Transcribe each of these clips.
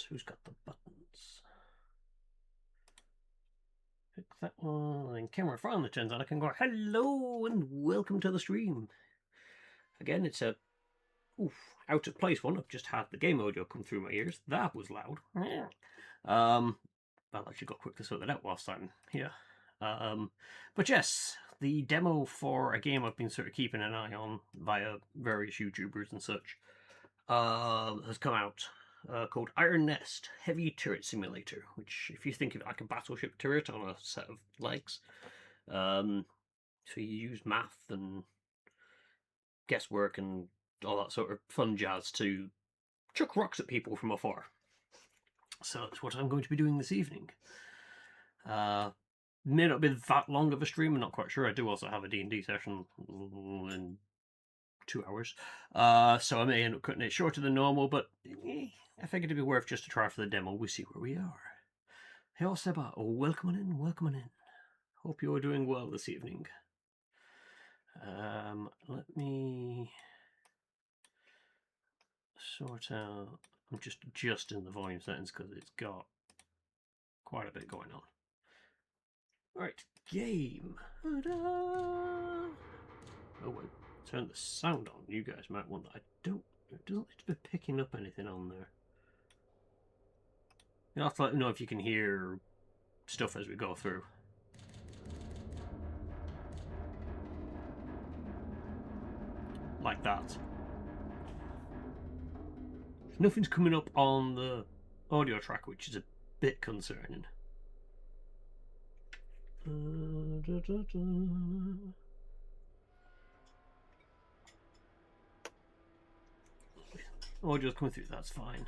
buttons. Who's got the buttons? Pick that one. And camera finally turns on. I can go, hello and welcome to the stream. Again, it's a out of place one. I've just had the game audio come through my ears. That was loud. Well, I should go quickly sort that out whilst I'm here. But yes, the demo for a game I've been sort of keeping an eye on via various YouTubers and such has come out, called Iron Nest Heavy Turret Simulator, which, if you think of it like a battleship turret on a set of legs, so you use math and guesswork and all that sort of fun jazz to chuck rocks at people from afar. So that's what I'm going to be doing this evening. May not be that long of a stream, I'm not quite sure. I do also have a D&D session in 2 hours, so I may end up cutting it shorter than normal, but I figured it'd be worth just a try for the demo. We'll see where we are. Hey, Seba, welcome on in, welcome on in. Hope you're doing well this evening. Let me sort out. I'm just adjusting the volume settings because it's got quite a bit going on. Alright, game. Ta-da! Oh wait, turn the sound on. You guys might want that. It doesn't seem to be picking up anything on there. You'll have to let me know if you can hear stuff as we go through. Like that. Nothing's coming up on the audio track, which is a bit concerning. Audio's coming through, that's fine.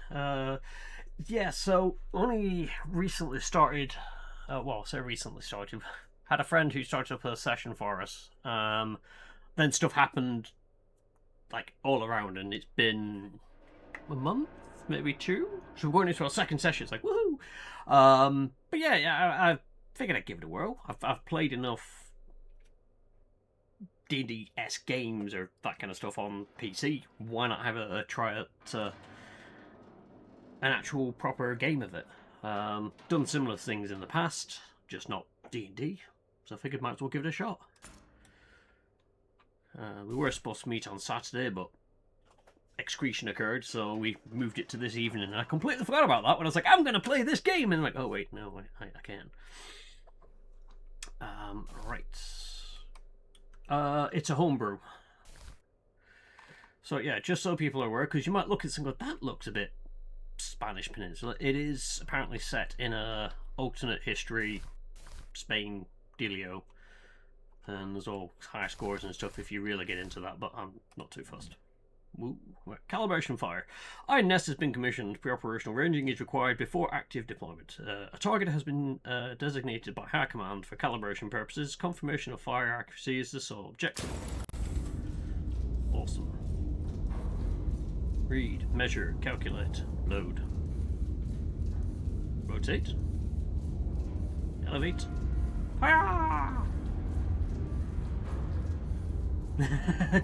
Yeah, so only recently started, well, say recently started, had a friend who started up a session for us. Then stuff happened like all around, and it's been a month, maybe 2. So we're going into our second session. It's like woohoo! But yeah, I figured I'd give it a whirl. I've played enough D&D-esque games or that kind of stuff on PC. Why not have a try at an actual proper game of it? Done similar things in the past, just not D&D. So I figured might as well give it a shot. We were supposed to meet on Saturday, but excretion occurred, so we moved it to this evening, and I completely forgot about that when I was like, I'm going to play this game, and I'm like, oh wait, no, I can't. Right. It's a homebrew. So yeah, just so people are aware, because you might look at this and go, that looks a bit Spanish Peninsula. It is apparently set in a alternate history, Spain dealio. And there's all high scores and stuff if you really get into that, but I'm not too fussed. Woo. Calibration fire. Iron Nest has been commissioned. Pre-operational ranging is required before active deployment. A target has been designated by High Command for calibration purposes. Confirmation of fire accuracy is the sole objective. Awesome. Read, measure, calculate, load. Rotate. Elevate. Fire!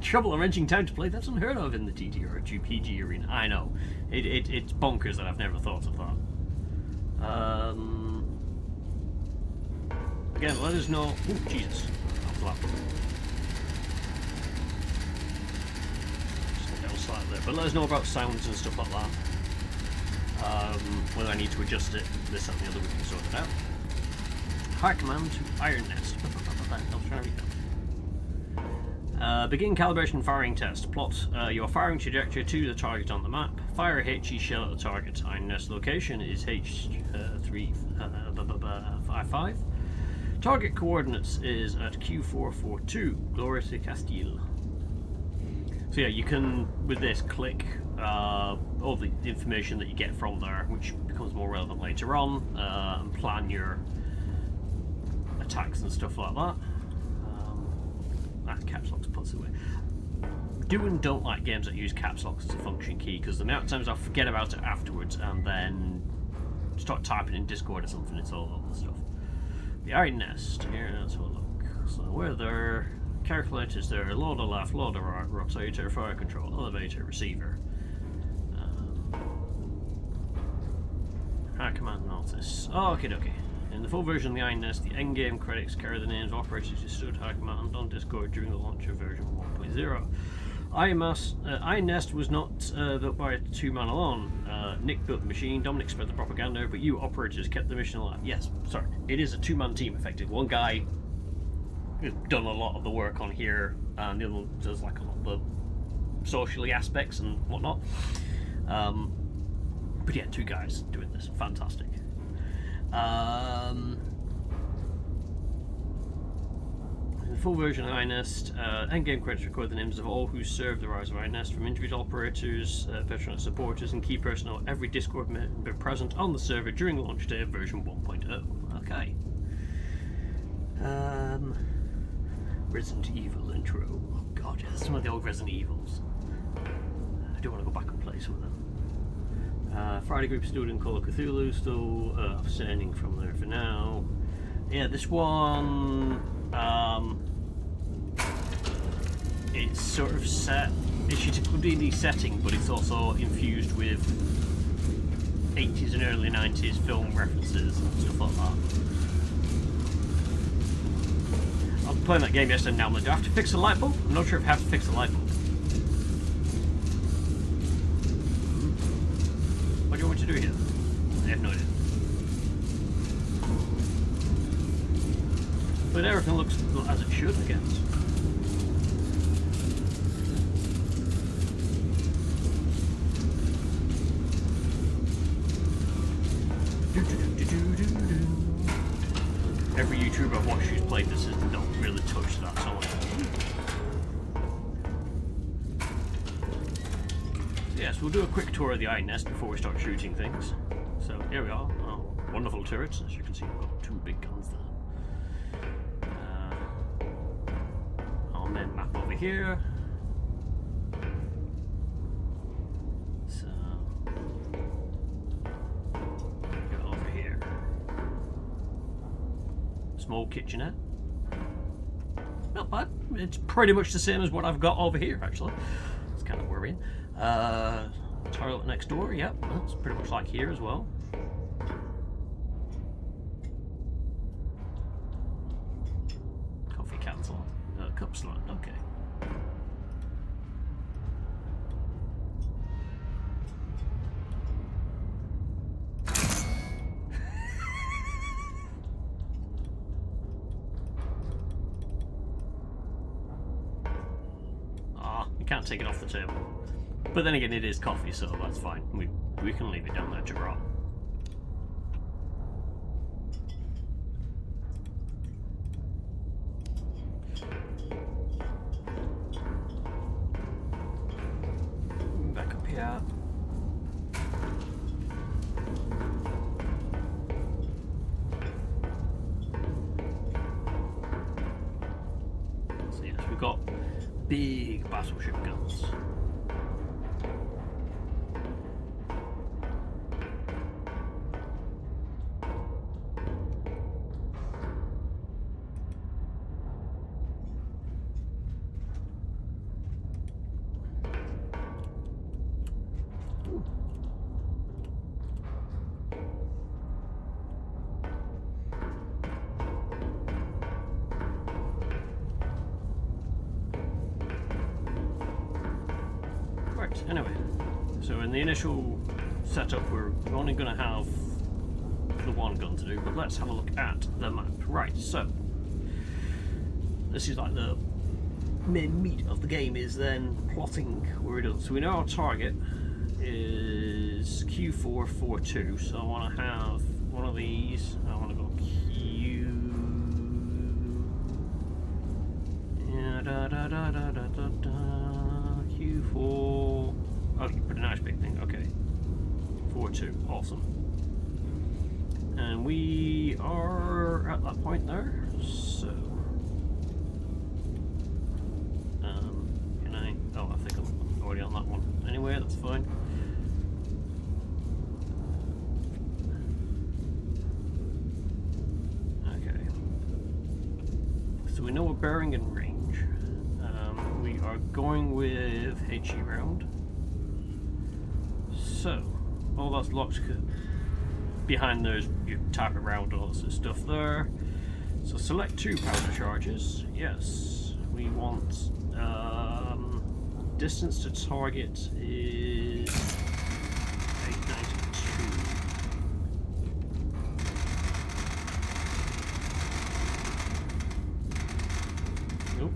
Trouble arranging time to play, that's unheard of in the TT or GPG arena. I know. It's bonkers that I've never thought of that. Again, let us know. Oh, Jesus. Just down slightly there. But let us know about sounds and stuff like that. Whether I need to adjust it, this and the other, we can sort it out. High command to Iron Nest. I'll try and read that. Begin calibration firing test. Plot your firing trajectory to the target on the map. Fire a HE shell at the target. Iron Nest location is H355. Target coordinates is at Q442. Glory to Castile. So yeah, you can, with this, click all the information that you get from there, which becomes more relevant later on, and plan your attacks and stuff like that. Caps locks puts away. Do and don't like games that use caps locks as a function key, because the amount of times I'll forget about it afterwards and then start typing in Discord or something, it's all over the stuff. The Iron Nest, here, let's have a look. So we're there, calculators there, loader left, loader right, rotator, fire control, elevator, receiver. High Command Notice. Oh, okay. In the full version of the iNest, the endgame credits carry the names of operators who stood High Command on Discord during the launch of version 1.0. iNest was not built by a two-man alone. Nick built the machine, Dominic spread the propaganda, but you operators kept the mission alive. Yes, sorry, it is a two-man team, effectively. One guy has done a lot of the work on here, and the other one does like a lot of the socially aspects and whatnot. But yeah, two guys doing this. Fantastic. In the full version of iNest, endgame credits record the names of all who served the rise of iNest, from individual operators, veteran supporters, and key personnel, every Discord member present on the server during launch day of version 1.0. Okay. Resident Evil intro. Oh god, yeah, some of the old Resident Evils. I do want to go back and play some of them. Friday group still in Call of Cthulhu, still sending from there for now. Yeah, this one, it's sort of set, it's your typical D&D setting, but it's also infused with 80s and early 90s film references and stuff like that. I was playing that game yesterday, now I'm like, do I have to fix a light bulb? I'm not sure if I have to fix a light bulb. What do you want me to do here? I have no idea. But everything looks as it should, I guess. Every YouTuber I've watched who's played this has not really touched that so much. Yes, we'll do a quick tour of the iNest before we start shooting things. So here we are. Oh, wonderful turrets. As you can see, we've got two big guns there. On then map over here. So go over here. Small kitchenette. Not bad. It's pretty much the same as what I've got over here, actually. It's kind of worrying. Toilet next door, yep, that's pretty much like here as well. Coffee cancel. Cup slot, okay. You can't take it off the table. But then again, it is coffee, so that's fine. We can leave it down there to rot. Back up here. So yes, we've got big battleship guns. Anyway, so in the initial setup we're only going to have the one gun to do, but let's have a look at the map. Right, so this is like the main meat of the game, is then plotting where we're done. So we know our target is Q442, so I want to have one of these. I want to go Q4. Oh, you put a nice big thing. Okay. 4-2. Awesome. And we are at that point there. So. Can I? Oh, I think I'm already on that one. Anyway, that's fine. Okay. So we know we're bearing in range. We are going with HE round. So, all that's locked. behind those, you tap around all this stuff there. So select 2 powder charges. Yes, we want distance to target is 892. Nope.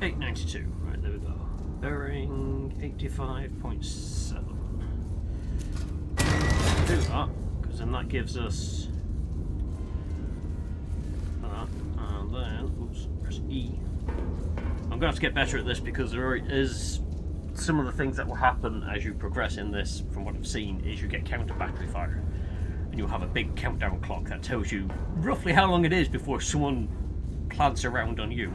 892. Right, there we go. Bearing 85.7. Do that, because then that gives us that, and then, oops, there's E. I'm going to have to get better at this because there is some of the things that will happen as you progress in this, from what I've seen, is you get counter battery fire. And you'll have a big countdown clock that tells you roughly how long it is before someone plants around on you.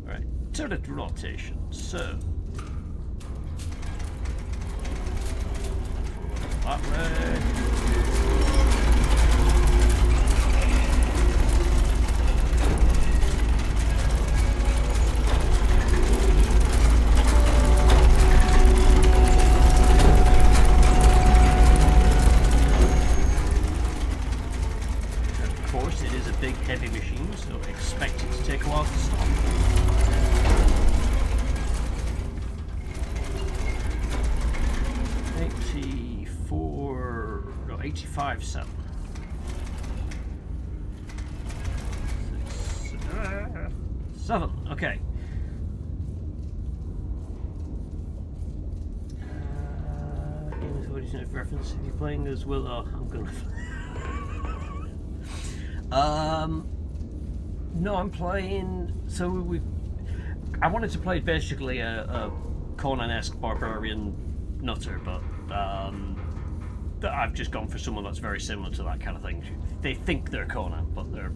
Right, turret rotation. So, that way. Of course, it is a big, heavy machine, so expect it to take a while to stop. 85.7. Seven. Okay. Reference. If you're playing as well, I'm gonna. No, I'm playing. So I wanted to play basically a Conan-esque barbarian nutter, but I've just gone for someone that's very similar to that kind of thing. They think they're Conan, but they're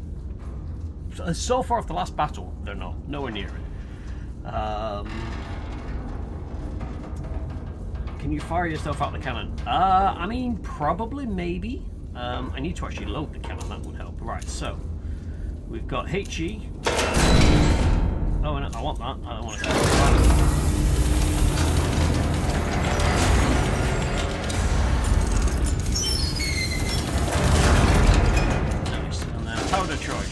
so far off the last battle, they're not. Nowhere near it. Can you fire yourself out the cannon? I mean, probably, maybe. I need to actually load the cannon. That would help. Right. So we've got HE. Oh, no, I want that. I don't want to. Powder charge.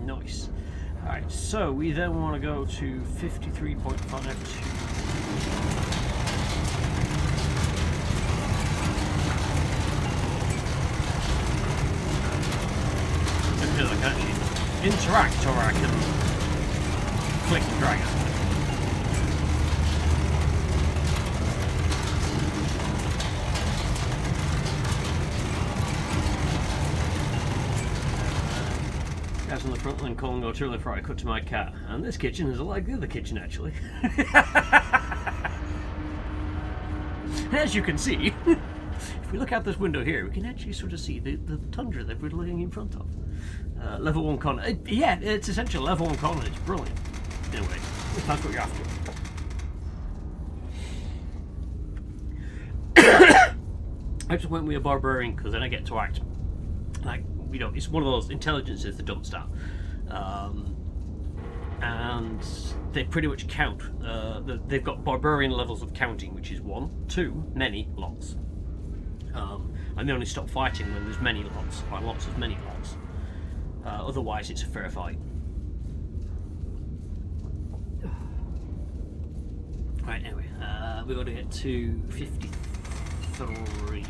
Nice. Alright, so we then want to go to 53.52. I can actually interact, or I can click and drag it. Guys on the front line calling out early before I cut to my cat. And this kitchen is like the other kitchen, actually. As you can see, if we look out this window here, we can actually sort of see the tundra that we're looking in front of. Level 1 con. Yeah, it's essentially level 1 con. It's brilliant. Anyway, if that's what you're after. I just went with a barbarian because then I get to act like, you know, it's one of those intelligences that don't stop. And they pretty much count. They've got barbarian levels of counting, which is 1, 2, many, lots. And they only stop fighting when there's many lots, or lots of many lots. Otherwise, it's a fair fight. Right, anyway, we've got to get to 53.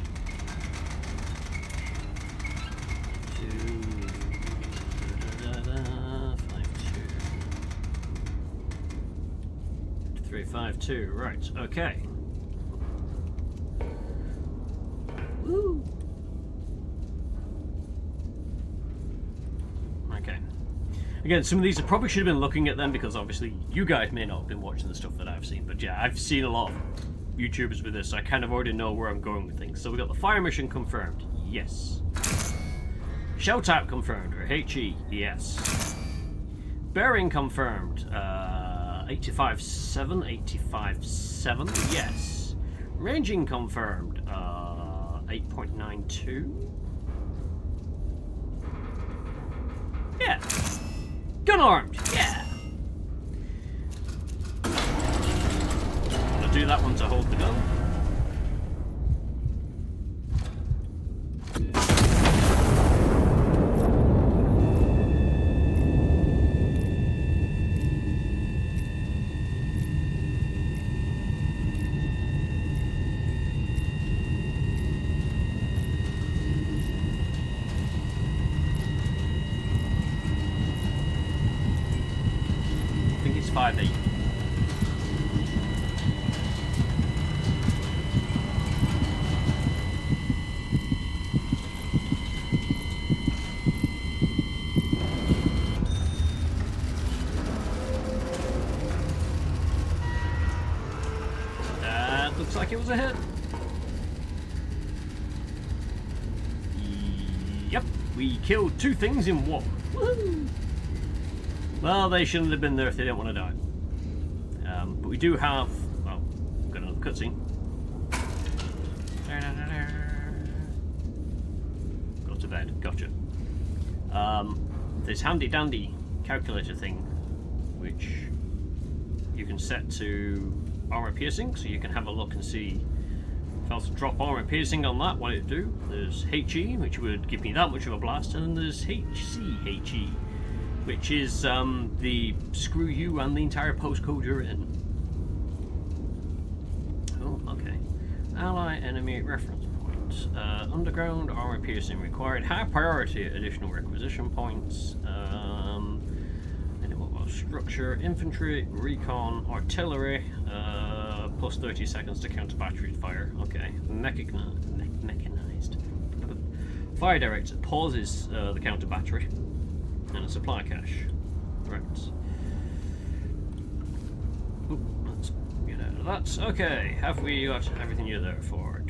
352, right, okay. Woo! Okay. Again, some of these I probably should have been looking at them because obviously you guys may not have been watching the stuff that I've seen, but yeah, I've seen a lot of YouTubers with this, so I kind of already know where I'm going with things. So we got the fire mission confirmed. Yes. Shell type confirmed, or HE, yes. Bearing confirmed, 85.7, 85.7, yes. Ranging confirmed, 8.92. Yeah. Gun armed, yeah. I'll do that one to hold the gun. I think it's 5.8. That looks like it was a hit. Yep, we killed 2 things in one. Woohoo! Well, they shouldn't have been there if they didn't want to die. But we do have... well, we've got another cutscene. Go to bed. Gotcha. This handy-dandy calculator thing, which you can set to armor piercing, so you can have a look and see if I was to drop armor piercing on that, what it'd do. There's HE, which would give me that much of a blast, and then there's HE, which is the screw you and the entire postcode you're in. Oh, okay. Ally enemy reference points. Underground armor piercing required. High priority additional requisition points. Structure, infantry, recon, artillery, plus 30 seconds to counter battery fire. Okay. Mechanized. Fire director pauses the counter battery. And a supply cache. Right. Ooh, let's get out of that. Okay, have we got everything you're there for?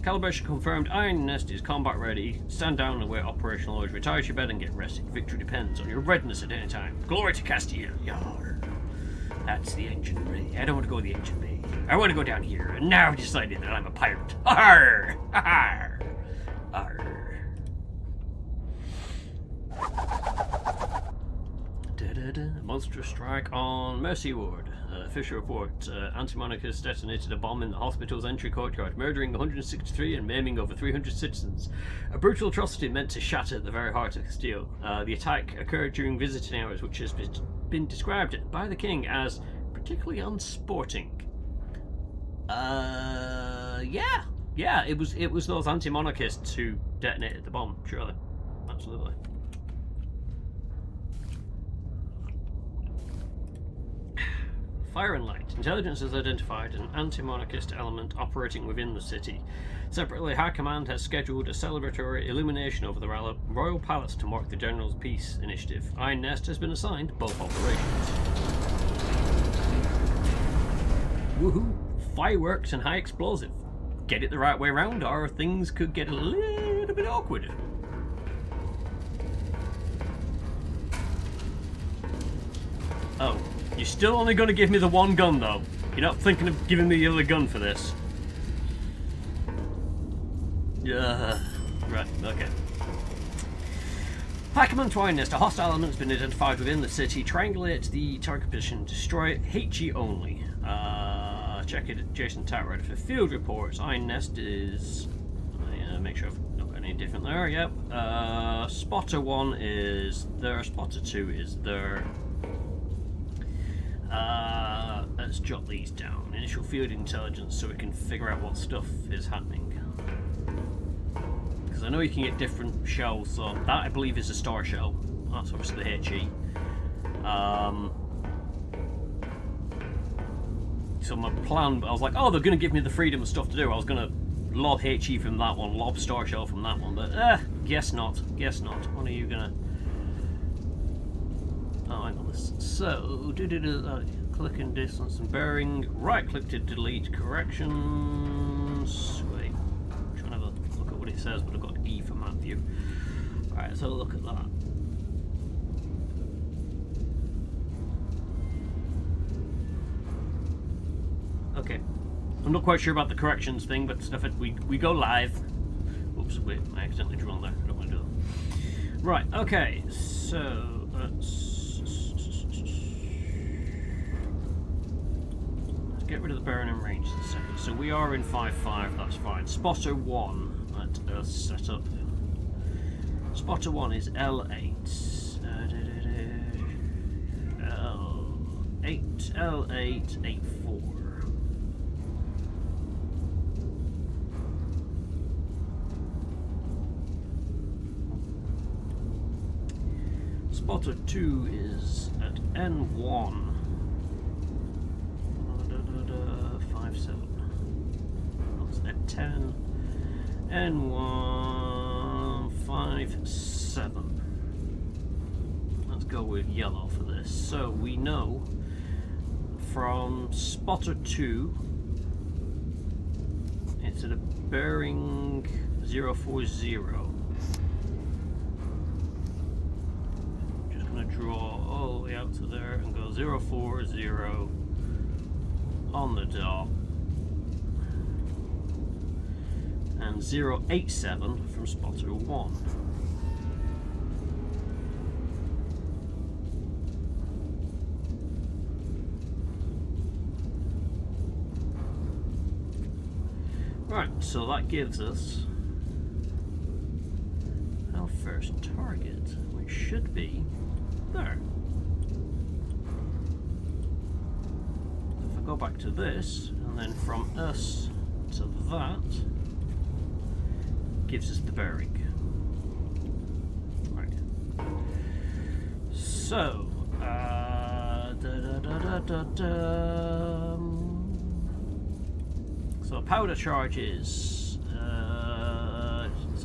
Calibration confirmed. Iron Nest is combat ready. Stand down and await operational orders. Retire to your bed and get rested. Victory depends on your readiness at any time. Glory to Castile. Yarr. That's the engine bay. I don't want to go to the engine bay. I want to go down here. And now I've decided that I'm a pirate. Arr! Arr! Arr! Monstrous strike on Mercy Ward. Official report. Anti-monarchists detonated a bomb in the hospital's entry courtyard, murdering 163 and maiming over 300 citizens. A brutal atrocity meant to shatter the very heart of Castile. The attack occurred during visiting hours, which has been described by the king as particularly unsporting. Yeah, it was those anti-monarchists who detonated the bomb, surely. Absolutely. Fire and light. Intelligence has identified an anti-monarchist element operating within the city. Separately, High Command has scheduled a celebratory illumination over the Royal Palace to mark the General's Peace Initiative. Iron Nest has been assigned both operations. Woohoo! Fireworks and high explosive. Get it the right way around, or things could get a little bit awkward. Oh. You're still only going to give me the one gun, though. You're not thinking of giving me the other gun for this. Yeah. Right, okay. High Command to Iron Nest. A hostile element has been identified within the city. Triangulate the target position. Destroy it. HE only. Check it adjacent tower for field reports. Iron Nest is... make sure I've not got any different there. Yep. Spotter 1 is there. Spotter 2 is there. Let's jot these down. Initial field intelligence so we can figure out what stuff is happening. Because I know you can get different shells, so that I believe is a star shell. That's obviously the HE. So my plan, I was like, oh, they're going to give me the freedom of stuff to do. I was going to lob HE from that one, lob star shell from that one, but guess not. Guess not. When are you going to... Oh, hang on this. So, click and distance and bearing. Right click to delete corrections. Wait. what it says, but I've got E for map view. Alright, let's have a look at that. Okay. I'm not quite sure about the corrections thing, but if we go live. Oops, wait, I accidentally drew on there. I don't want to do that. Right, okay, so let's get rid of the bearing and range in a second. So we are in 5-5, that's fine. Spotter 1, let us set up. Spotter 1 is L8. L8, 84. Spotter 2 is at N1. 57. That's at 10. N1 57. Let's go with yellow for this. So we know from spotter 2 it's at a bearing 040. Draw all the way out to there and go 040 on the dot and 087 from spotter 1. Right, so that gives us our first target, which should be there. If I go back to this, and then from us to that, gives us the bearing. Right. So, so powder charge is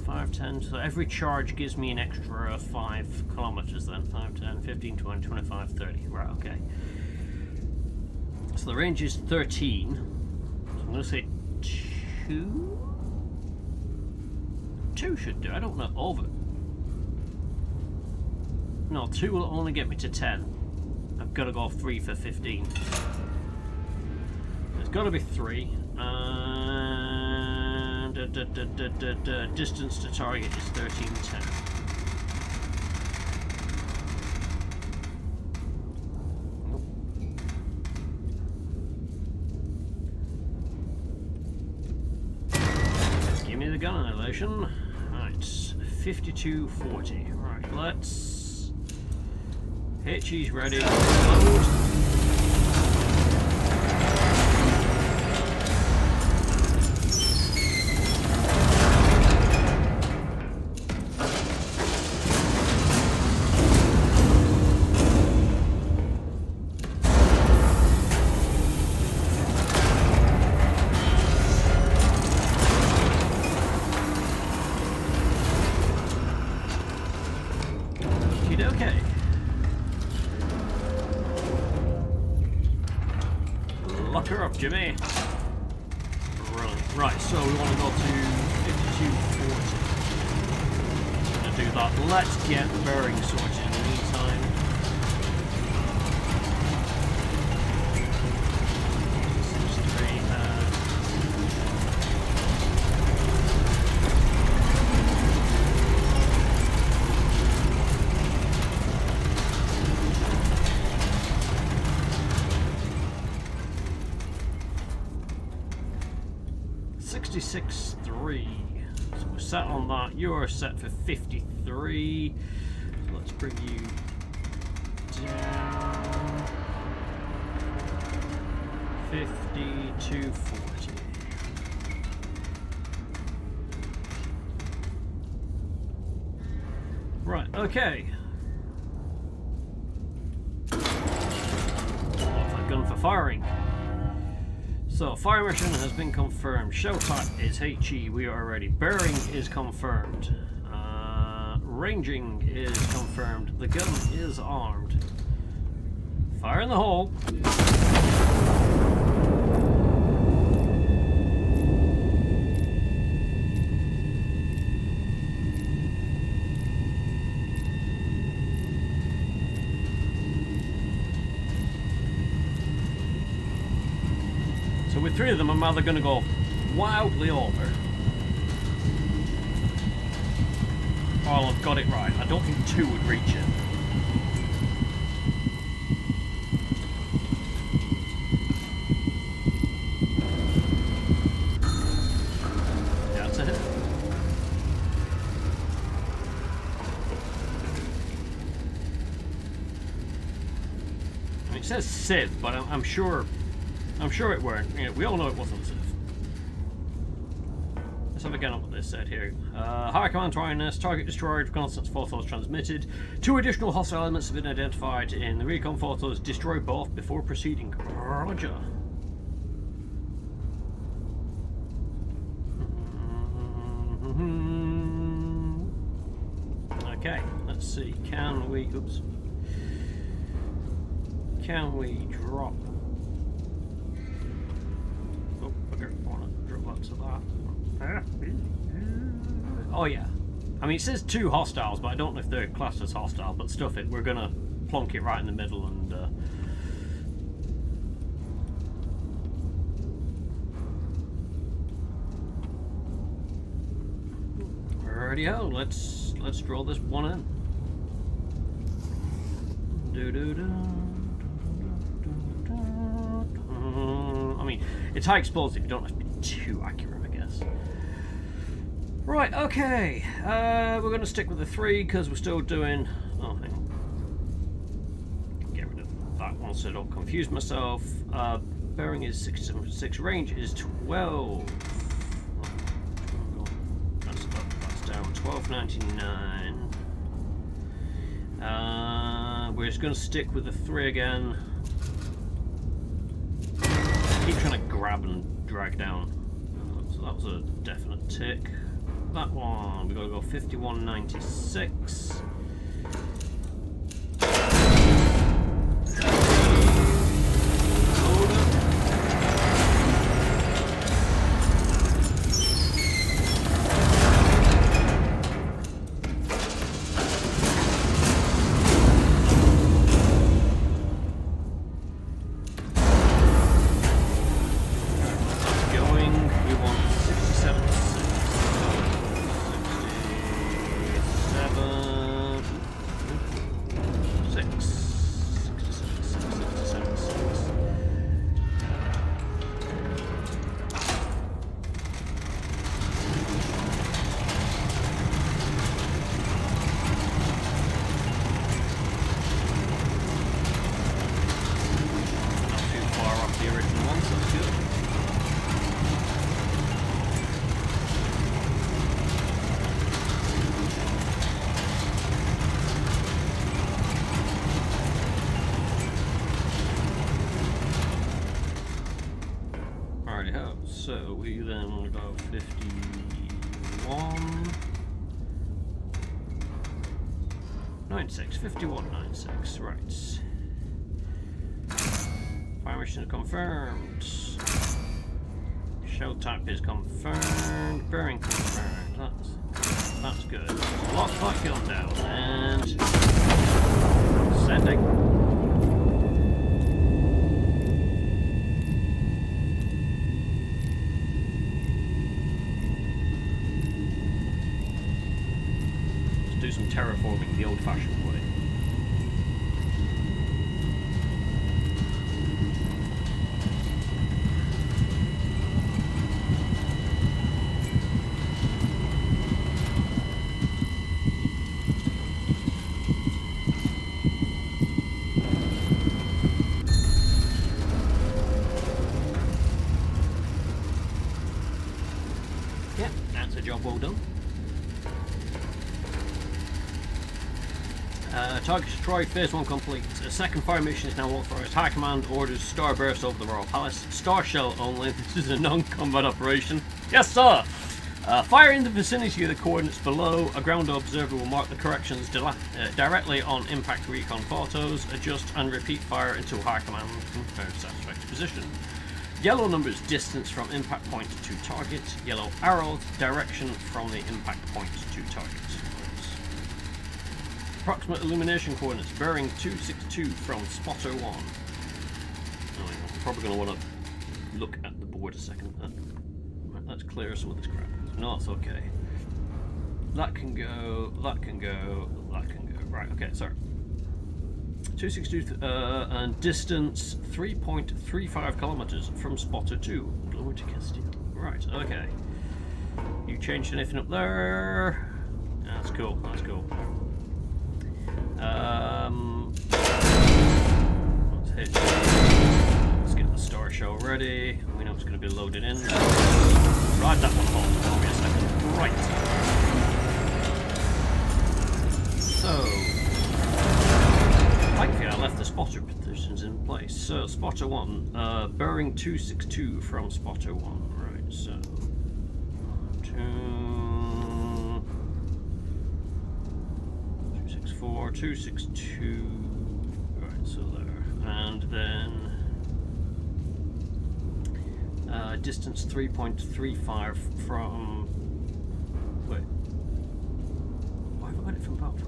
510, so every charge gives me an extra 5 kilometers then. 5, 10, 15, 20, 25, 30. Right, okay. So the range is 13. So I'm going to say 2? 2 should do. I don't know. Over. No, 2 will only get me to 10. I've got to go 3 for 15. It's got to be 3. Distance to target is 1310. Give me the gun annihilation. Right, 5240. Right, let's. HE's ready. Load. Okay. Lock her up, Jimmy. Brilliant. Right, so we want to go to 5240. To do that, let's get bearing sorted in the meantime. So we're set on that. You're set for 53. So let's bring you down. 5240. Right, okay. Off a gun for firing. So, fire mission has been confirmed. Shell type is HE, we are ready. Bearing is confirmed. Ranging is confirmed. The gun is armed. Fire in the hole. 3 of them are either going to go wildly over, or I've got it right. I don't think 2 would reach it. That's a hit. I mean, it says Civ, but I'm sure it weren't. You know, we all know it wasn't Civ. Let's have a get on what they said here. High command to INS, target destroyed, reconnaissance photos transmitted. 2 additional hostile elements have been identified in the recon photos. Destroy both before proceeding. Roger. Okay, let's see. Can we drop? Oh, bugger, I want to drop that to that. Oh yeah. I mean, it says 2 hostiles, but I don't know if they're classed as hostile, but stuff it. We're gonna plonk it right in the middle and righty-ho, let's draw this one in. I mean, it's high explosive, you don't have to be too accurate, I guess. Right, okay. We're going to stick with the 3 because we're still doing... Oh, hang on. Get rid of that one so I don't confuse myself. Bearing is 676, range is 12. That's down 1299. We're just going to stick with the 3 again. Keep trying to grab and drag down. So that was a definite tick. That one, we've got to go 5196. So we then want to go 5196, 5196, right. Fire mission confirmed. Shell type is confirmed. Bearing confirmed. That's good. Lock back gun down and sending. Do some terraforming the old-fashioned way. Yeah, that's a job well done. Target destroyed, phase 1 complete. A second fire mission is now authorized. High command orders starburst over the Royal Palace. Star shell only. This is a non-combat operation. Yes, sir! Fire in the vicinity of the coordinates below. A ground observer will mark the corrections directly on impact recon photos. Adjust and repeat fire until high command confirms satisfactory position. Yellow numbers distance from impact point to target. Yellow arrows direction from the impact point to target. Approximate illumination coordinates, bearing 262 from spotter 1. Oh, I'm probably going to want to look at the board. wait a second. Right, let's clear some of this crap. No, it's okay. That can go, that can go, that can go. Right, okay, sorry. 262 and distance 3.35 kilometers from spotter 2. Glory to Castile. Right, okay. You changed anything up there? That's cool, that's cool. Let's hit. Let's get the star shell ready. We know it's going to be loaded in. Ride that one home for me a second. Right. So, thankfully I left the spotter positions in place. So, spotter 1, bearing 262 from spotter 1. Right, so 264, 262. Right, so there. And then distance 3.35 from. Wait. Why have I got it from both?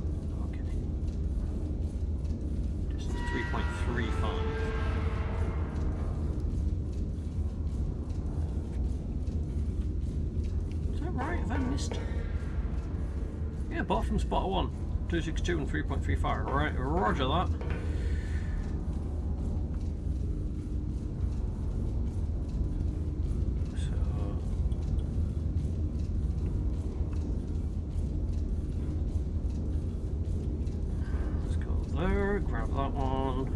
Okay. Distance 3.35. Is that right? Have I missed? Yeah, both from spotter 1. 262 and 3.35. Right, roger that. So let's go there, grab that one.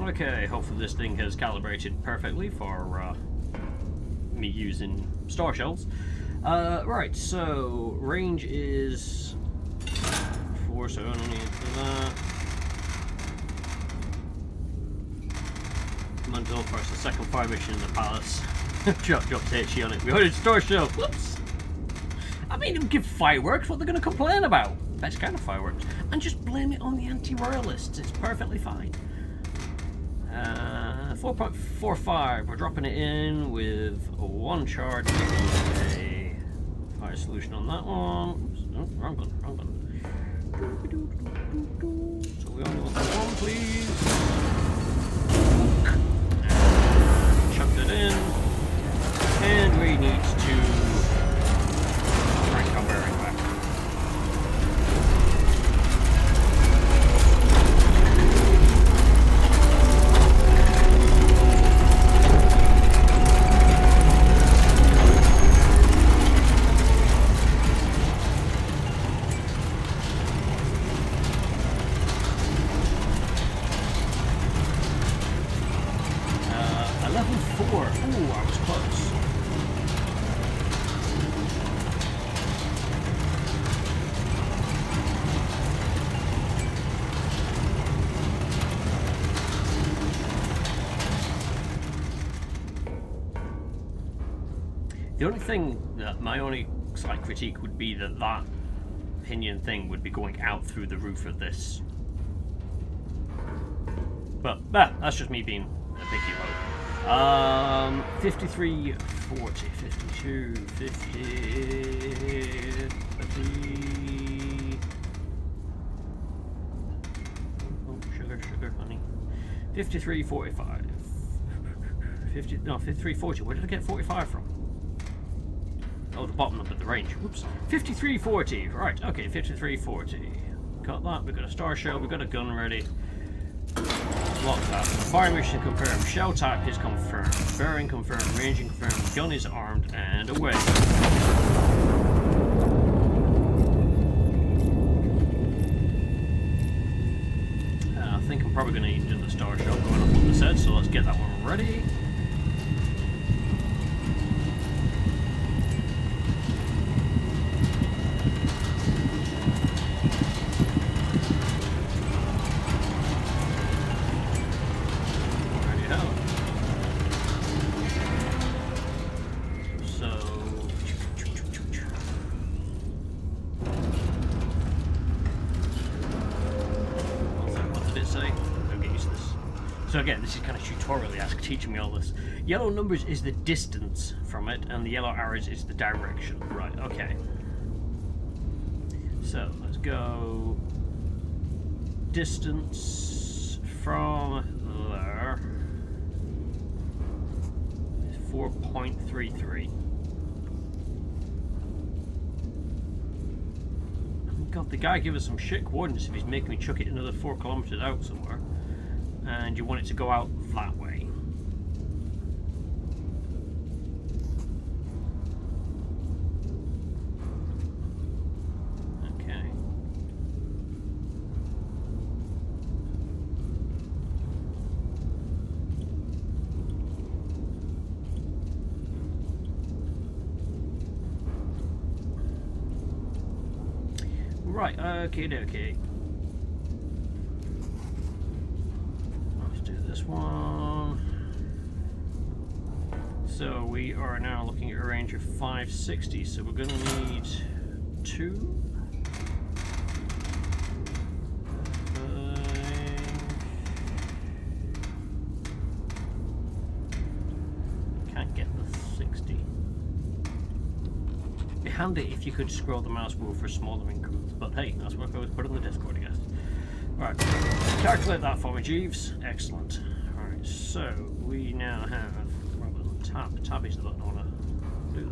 Okay, hopefully this thing has calibrated perfectly for me using star shells. Right, so range is 4, so I don't need for that. Mandel first, the second fire mission in the palace. Dropped HE on it. We ordered star shell. Whoops. I mean, it would give fireworks. What they're going to complain about? Best kind of fireworks. And just blame it on the anti-royalists. It's perfectly fine. 4.45, we're dropping it in with 1 charge. A fire solution on that one. Oops, no, wrong one, wrong one. So we only want that one, please. And chucked it in. And we need to crank our bearing back. The only thing that my only slight critique would be that that pinion thing would be going out through the roof of this. But that's just me being a picky load. 53, 40, 52, 50, 50. Oh, sugar, honey. 53, 45. 50, no, 53, 40. Where did I get 45 from? Oh, the bottom up at the range. Whoops. 5340. Right, okay, 5340. Got that. We've got a star shell. We've got a gun ready. Lock that. Fire mission confirmed. Shell type is confirmed. Bearing confirmed. Ranging confirmed. Gun is armed and away. I think I'm probably going to need another star shell going up on the set, so let's get that one ready. So again, this is kind of tutorial-esque, teaching me all this. Yellow numbers is the distance from it, and the yellow arrows is the direction. Right, okay. So, let's go... Distance... from there is 4.33. God, the guy gave us some shit coordinates if he's making me chuck it another 4 kilometers out somewhere. And you want it to go out that way. Okay. Right, okay. Let's do this one. So we are now looking at a range of 560, so we're going to need 2. Can't get the 60. It'd be handy if you could scroll the mouse wheel for smaller increments, but hey, that's what I always put on the Discord, I guess. Right, calculate that for me, Jeeves. Excellent. Alright, so we now have, rather than tab is the button, I want to do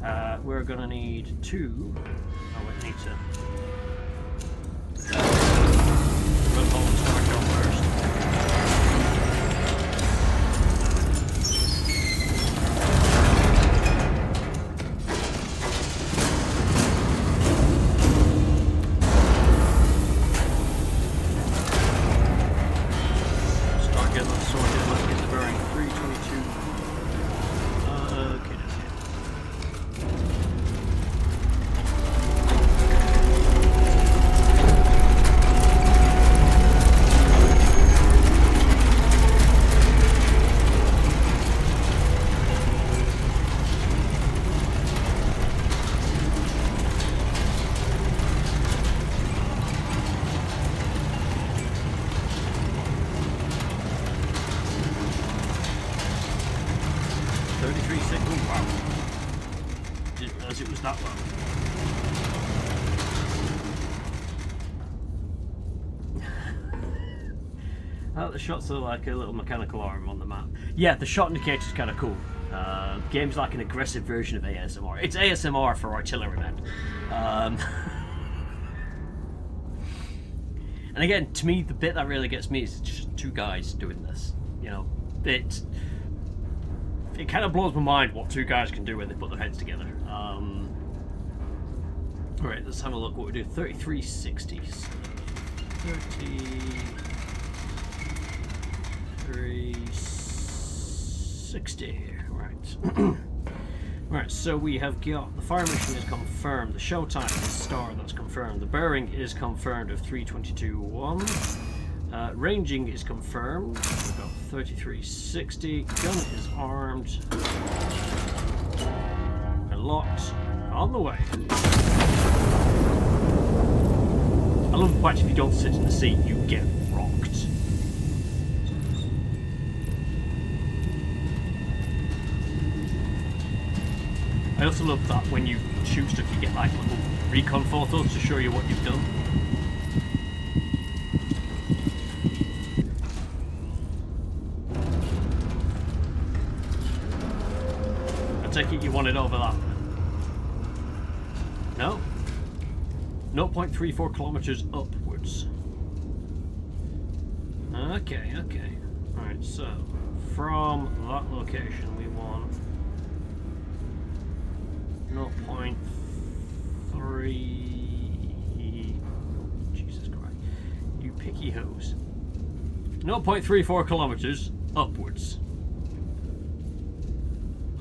that. We're going to need 2. Oh, we need to run home and start on first. The shots are like a little mechanical arm on the map. Yeah, the shot indicator is kind of cool. The game's like an aggressive version of ASMR. It's ASMR for artillerymen. And again, to me, the bit that really gets me is just 2 guys doing this. You know, it kind of blows my mind what 2 guys can do when they put their heads together. Alright, let's have a look what we do. 3360. So 360. Right. Right, so we have got the fire mission is confirmed, the show time is star, that's confirmed, the bearing is confirmed of 322.1, ranging is confirmed, we've got 3360, gun is armed, and locked, on the way. I love the fact if you don't sit in the seat, you get rocked. I also love that when you shoot stuff, you get like little recon photos to show you what you've done. I take it you want it over that. No? 0.34 kilometers upwards. Okay. Alright, so from that location we want 0.3. Jesus Christ. You picky hose. 0.34 kilometers upwards.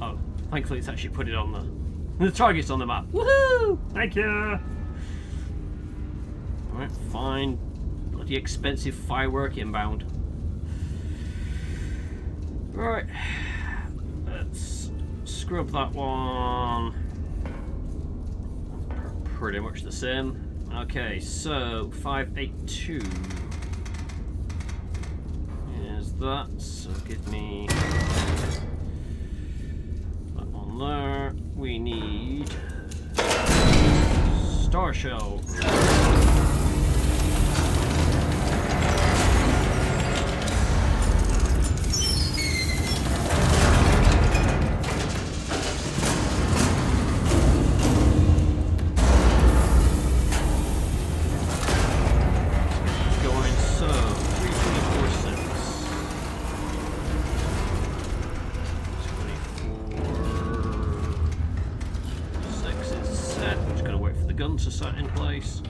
Oh, thankfully it's actually put it on the target's on the map. Woohoo! Thank you! Alright, fine. Bloody expensive firework inbound. Right. Let's scrub that one. Pretty much the same. Okay, so 582 is that. So give me that one there. We need Star Shell. defences set in place.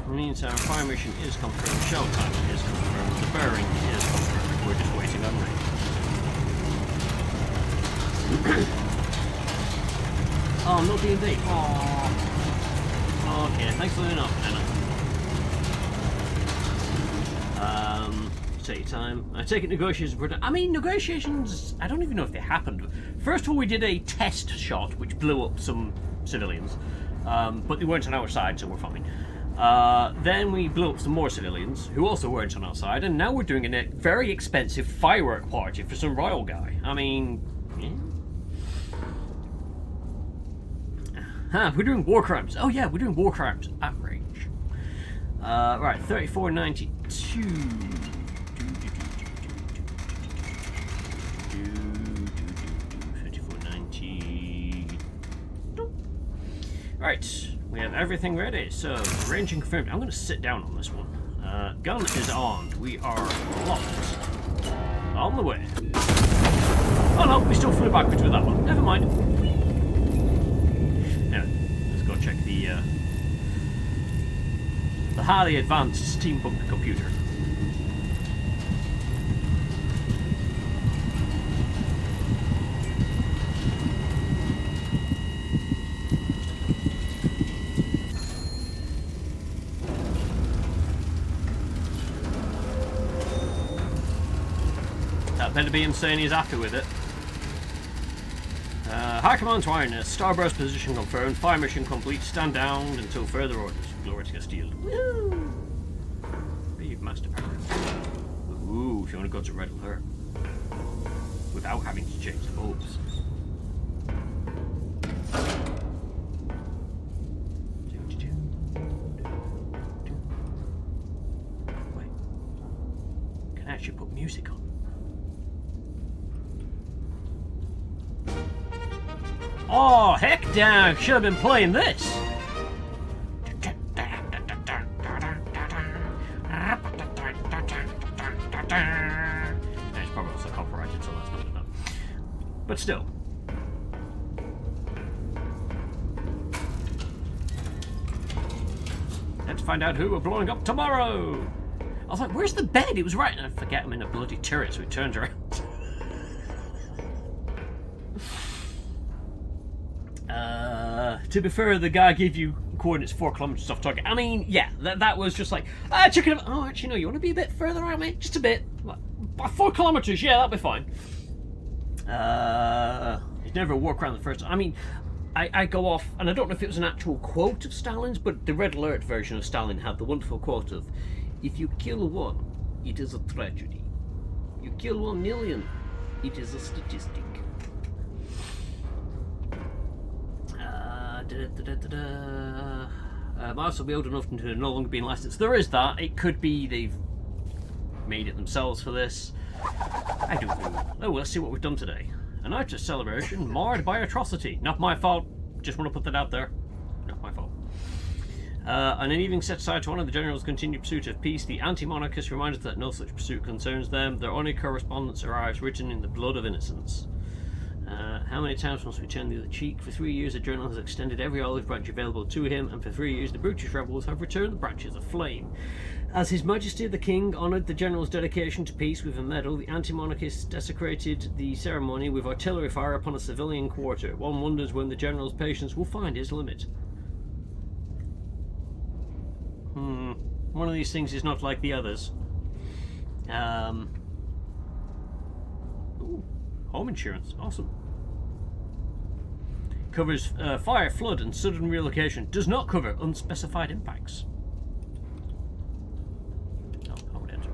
In the meantime, fire mission is confirmed, shell time is confirmed, the bearing is confirmed, we're just waiting on rain. Oh, no D&D. Aww. Okay, thanks for letting off, Anna. Take your time. I take it negotiations were done. I mean, negotiations, I don't even know if they happened. First of all, we did a test shot, which blew up some civilians. But they weren't on our side, so we're fine. Then we blew up some more civilians, who also weren't on our side, and now we're doing a very expensive firework party for some royal guy. I mean, yeah. We're doing war crimes. Oh yeah, we're doing war crimes at range. Right, 3492. 3490. Right, we have everything ready. So, ranging confirmed. I'm going to sit down on this one. Gun is armed. We are locked. On the way. Oh no, we still flew backwards with that one. Never mind. Yeah, let's go check the highly advanced steampunk computer. That better be him saying he's happy with it. High Command to Ironess. Starburst position confirmed. Fire mission complete. Stand down until further orders. Glory to Castile. Woo! Brave Master Power. Ooh, if you want to go to red alert. Without having to change the bulbs. Wait. Can I actually put music on? Oh, heck damn, should have been playing this. It's probably also copyrighted, so that's not enough. But still. Let's find out who we're blowing up tomorrow. I was like, where's the bed? It was right. And I forget I'm in a bloody turret, so he turns around. To be fair, the guy gave you coordinates 4 kilometers off target. I mean, yeah, that was just like, check it out. Oh, actually, no, you want to be a bit further out, mate? Just a bit. By 4 kilometers, yeah, that'll be fine. He's never walked around the first time. I mean, I go off, and I don't know if it was an actual quote of Stalin's, but the Red Alert version of Stalin had the wonderful quote of, if you kill one, it is a tragedy. You kill 1 million, it is a statistic. Mars will be old enough to no longer be in license. There is that. It could be they've made it themselves for this. I don't know. Oh, let's see what we've done today. A night of celebration marred by atrocity. Not my fault. Just want to put that out there. Not my fault. On an evening set aside to honour the general's continued pursuit of peace, the anti-monarchists remind us that no such pursuit concerns them. Their only correspondence arrives written in the blood of innocence. How many times must we turn the other cheek? For 3 years, the journal has extended every olive branch available to him, and for 3 years, the brutish rebels have returned the branches aflame. As His Majesty the King honoured the general's dedication to peace with a medal, the anti-monarchists desecrated the ceremony with artillery fire upon a civilian quarter. One wonders when the general's patience will find his limit. One of these things is not like the others. Ooh, home insurance, awesome. Covers fire, flood, and sudden relocation. Does not cover unspecified impacts. Oh, I would enter.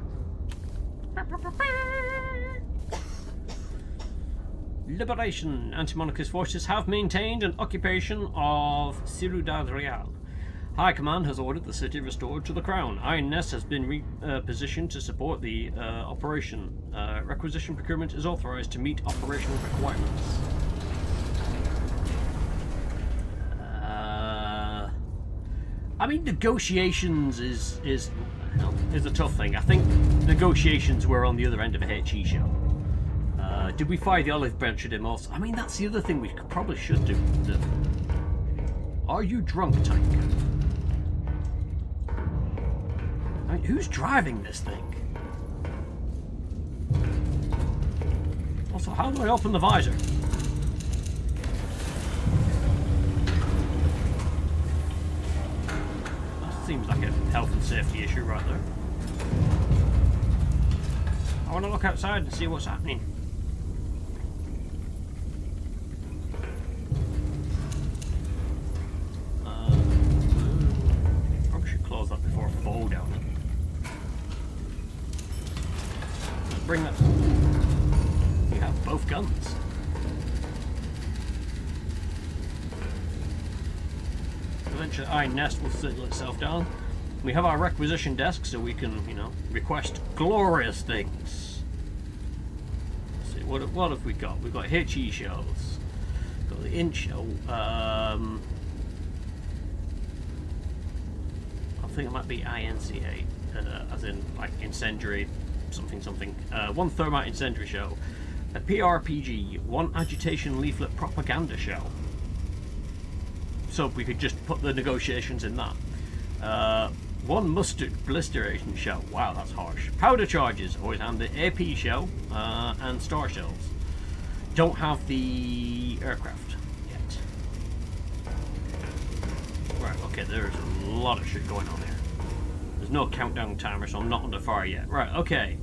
Liberation. Anti-monarchist forces have maintained an occupation of Ciudad Real. High Command has ordered the city restored to the Crown. Iron Nest has been repositioned to support the operation. Requisition procurement is authorized to meet operational requirements. I mean, negotiations is a tough thing. I think negotiations were on the other end of a HE show. Did we fire the olive branch at him also? I mean, that's the other thing we probably should do. Are you drunk, tank? I mean, who's driving this thing? Also, how do I open the visor? That seems like a health and safety issue right there. I want to look outside and see what's happening. Probably should close that before I fall down it. Let's bring that. We have both guns. Eventually, Iron Nest will settle itself down. We have our requisition desk, so we can, you know, request glorious things. Let's see, what have we got? We've got HE shells. Got the inch shell. I think it might be INCA, as in like incendiary, something. One thermite incendiary shell. A PRPG, one agitation leaflet propaganda shell. So we could just put the negotiations in that. One mustard blisteration shell. Wow, that's harsh. Powder charges, always handy. AP shell and star shells. Don't have the aircraft yet. Right, okay, there's a lot of shit going on here. There's no countdown timer, so I'm not under fire yet. Right, okay.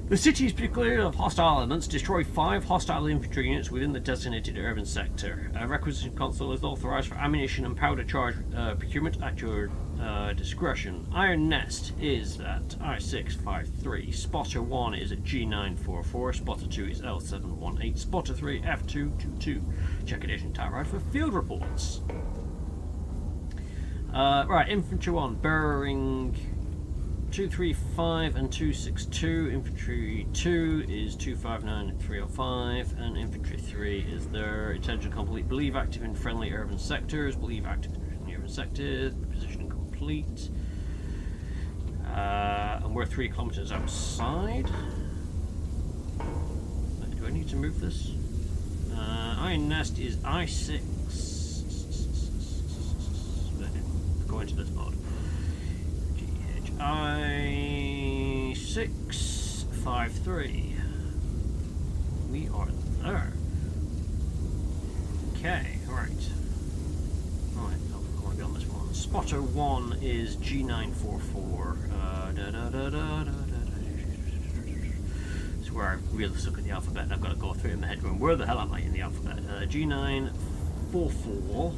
The city is cleared of hostile elements. Destroy 5 hostile infantry units within the designated urban sector. A requisition console is authorized for ammunition and powder charge procurement at your discretion. Iron Nest is at I653. Spotter 1 is at G944. Spotter 2 is L718. Spotter 3 F222. Check edition time ride for field reports. Right, Infantry 1 bearing 235 and 262. Infantry 2 is 259 and 305, and Infantry 3 is there. Attention complete. Believe active in friendly urban sectors. Believe active in friendly urban sectors. Positioning complete. And we're 3 kilometers outside. Do I need to move this? Iron Nest is I6. Go into this mode. I653. We are there. Okay, right. Alright, I want to be on this one. Spotter 1 is G944. This is where I really suck at the alphabet, and I've got to go through it in my head going, where the hell am I in the alphabet? G944.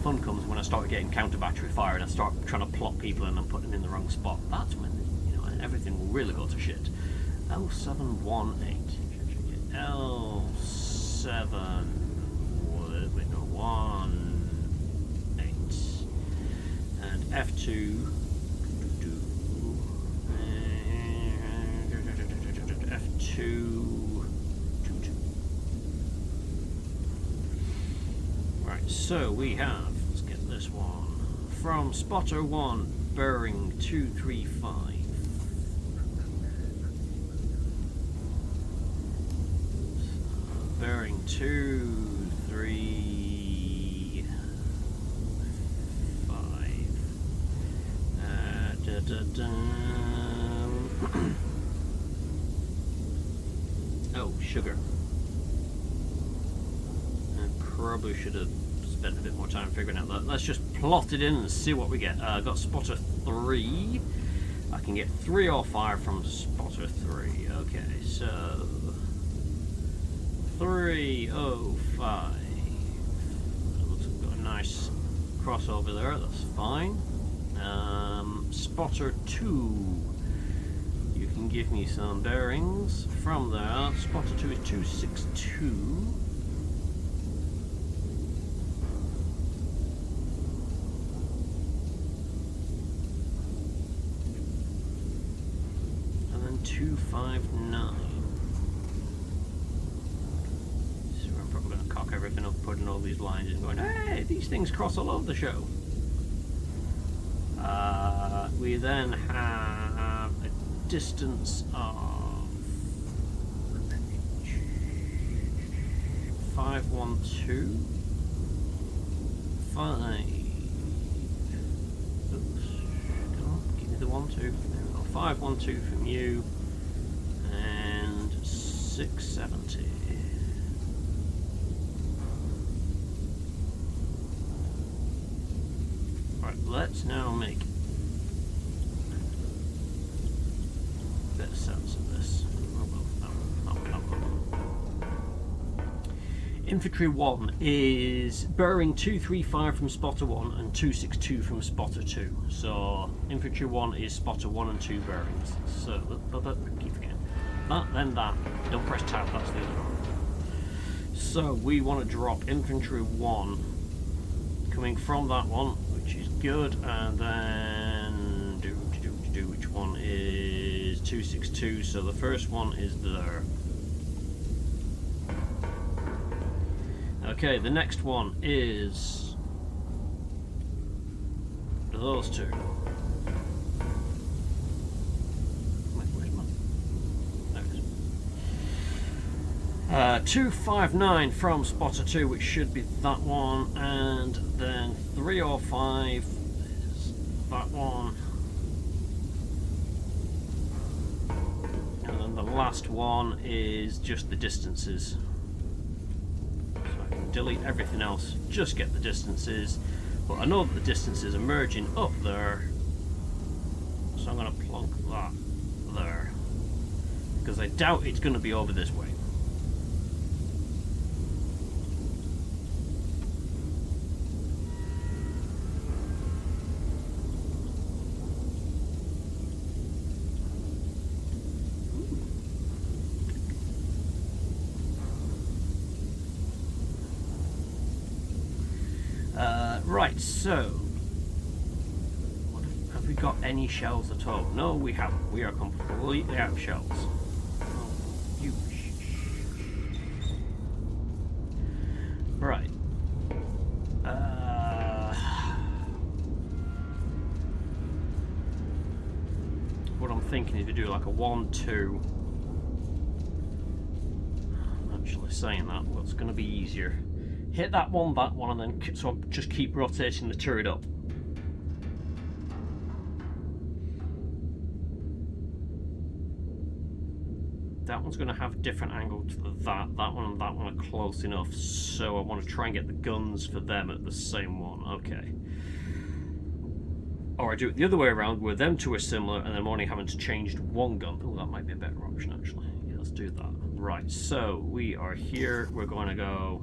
Fun comes when I start getting counter battery fire and I start trying to plot people and I'm putting them in the wrong spot. That's when, you know, everything will really go to shit. L718. L718 and F2. F2. Right, so we have, let's get this one, from Spotter 1, bearing 235. Bearing 235. Oh, sugar. Probably should have spent a bit more time figuring out that. Let's just plot it in and see what we get. I've got Spotter 3. I can get 3 or 5 from Spotter 3. Okay, so 305. Looks like we've got a nice crossover there. That's fine. Spotter 2. You can give me some bearings from there. Spotter 2 is 262. And then 259. So I'm probably going to cock everything up, putting all these lines in, going, hey, these things cross all over the show. We then have a distance of 512, 5. Oops. Come on, give me the 1, 2. There we go. 5, 1, 2 from you. And 670. Right, let's now make a bit of sense of this. Oh well, that one. Infantry 1 is bearing 235 from spotter 1 and 262 from spotter 2. So infantry 1 is spotter 1 and 2 bearings. So keep forgetting that, then that. Don't press tab, that's the other one. So we want to drop infantry 1 coming from that one, which is good, and then which one is 262. So the first one is there. Okay, the next one is those two. Where's mine? There it is. 259 from spotter 2, which should be that one, and then 305 is that one. And then the last one is just the distances. Delete everything else, just get the distances, but I know that the distances are merging up there, so I'm going to plonk that there, because I doubt it's going to be over this way. Right, so have we got any shells at all? No, we haven't. We are completely out of shells. Oh, you. Right. What I'm thinking is we do like a 1, 2. I'm actually saying that, what's going to be easier? Hit that one, and then so just keep rotating the turret up. That one's going to have a different angle to that one and that one are close enough, so I want to try and get the guns for them at the same one. Okay. Or I do it the other way around, where them two are similar, and then I'm only having to change one gun. Oh, that might be a better option, actually. Yeah, let's do that. Right, so we are here. We're going to go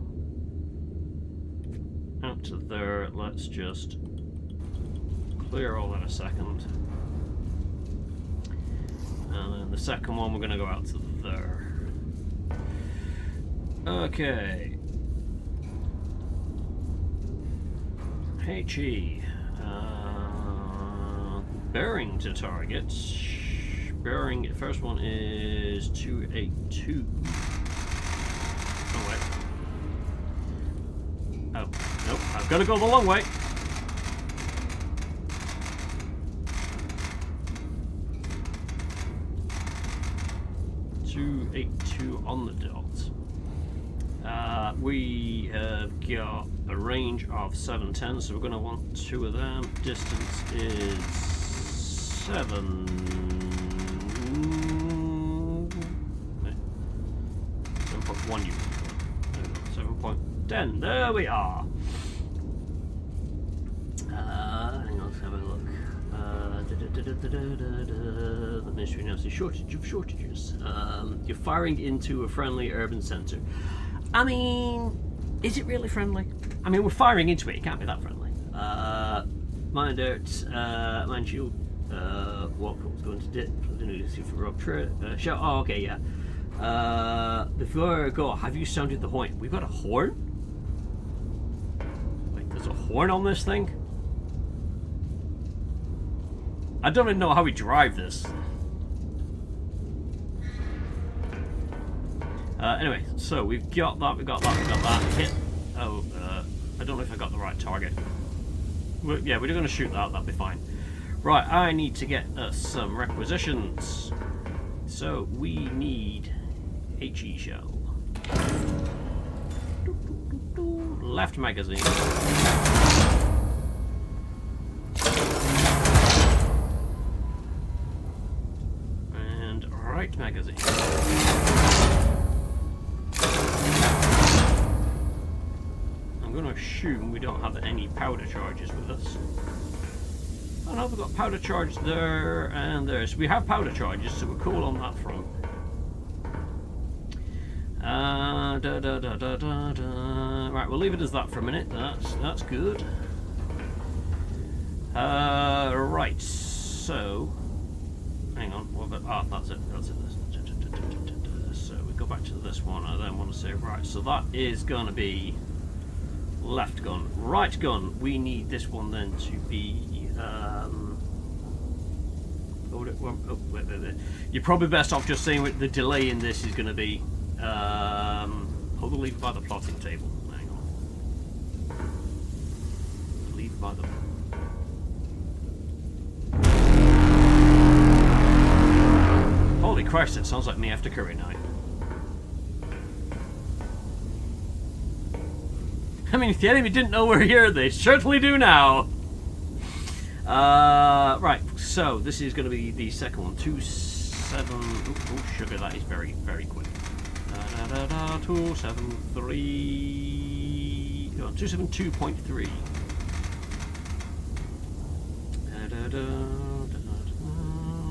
out to there. Let's just clear all that a second, and then the second one we're going to go out to there. Okay, HE bearing to target. Bearing, first one is 282. Oh wait. Oh, nope, I've got to go the long way. .282 on the dot. We have got a range of 710, so we're going to want 2 of them. Distance is 7.1 units. 7.10. There we are. Hang on, let's have a look. The Ministry announces shortage of shortages. You're firing into a friendly urban centre. I mean, is it really friendly? I mean, we're firing into it. It can't be that friendly. Mind out, mind shield. What's going to do? For rope shout. Oh, okay, yeah. Before I go, have you sounded the horn? We've got a horn? Wait, there's a horn on this thing? I don't even know how we drive this. Anyway, so we've got that, we've got that. Hit. Oh, I don't know if I got the right target. Yeah, we're going to shoot that, that'll be fine. Right, I need to get some requisitions. So we need HE shell. left magazine. And right magazine. I'm going to assume we don't have any powder charges with us. Oh no, we've got powder charge there and there. So we have powder charges, so we're cool on that front. Right, we'll leave it as that for a minute. That's good. Right, so hang on. What about? That's it. So we go back to this one. I then want to say right. So that is going to be left gun, right gun. We need this one then to be. Wait. You're probably best off just saying what the delay in this is going to be. Hold the lever by the plotting table. Hang on. Lever by the. Holy Christ! It sounds like me after curry night. I mean, if the enemy didn't know we're here, they certainly do now. Right, so this is going to be the second one. 27. Oh, sugar, that is very, very quick. 273. No, 272.3.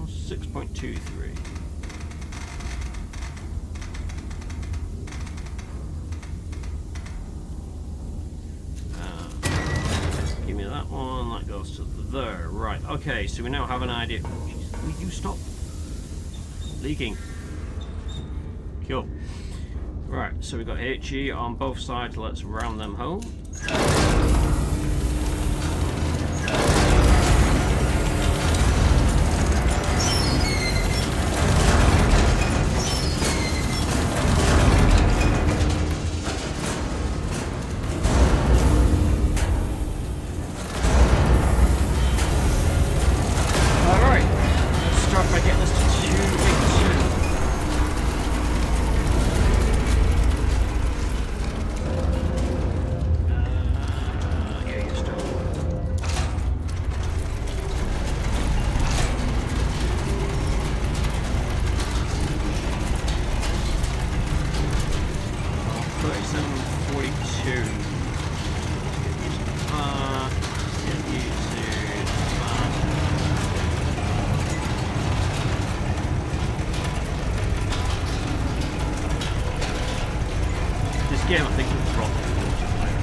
6.23. Give me that one. That goes to there. Right. Okay. So we now have an idea. Oh, geez. Will you stop leaking? Cool. Right. So we've got HE on both sides. Let's round them home. Game, I think, was rotten multiplayer.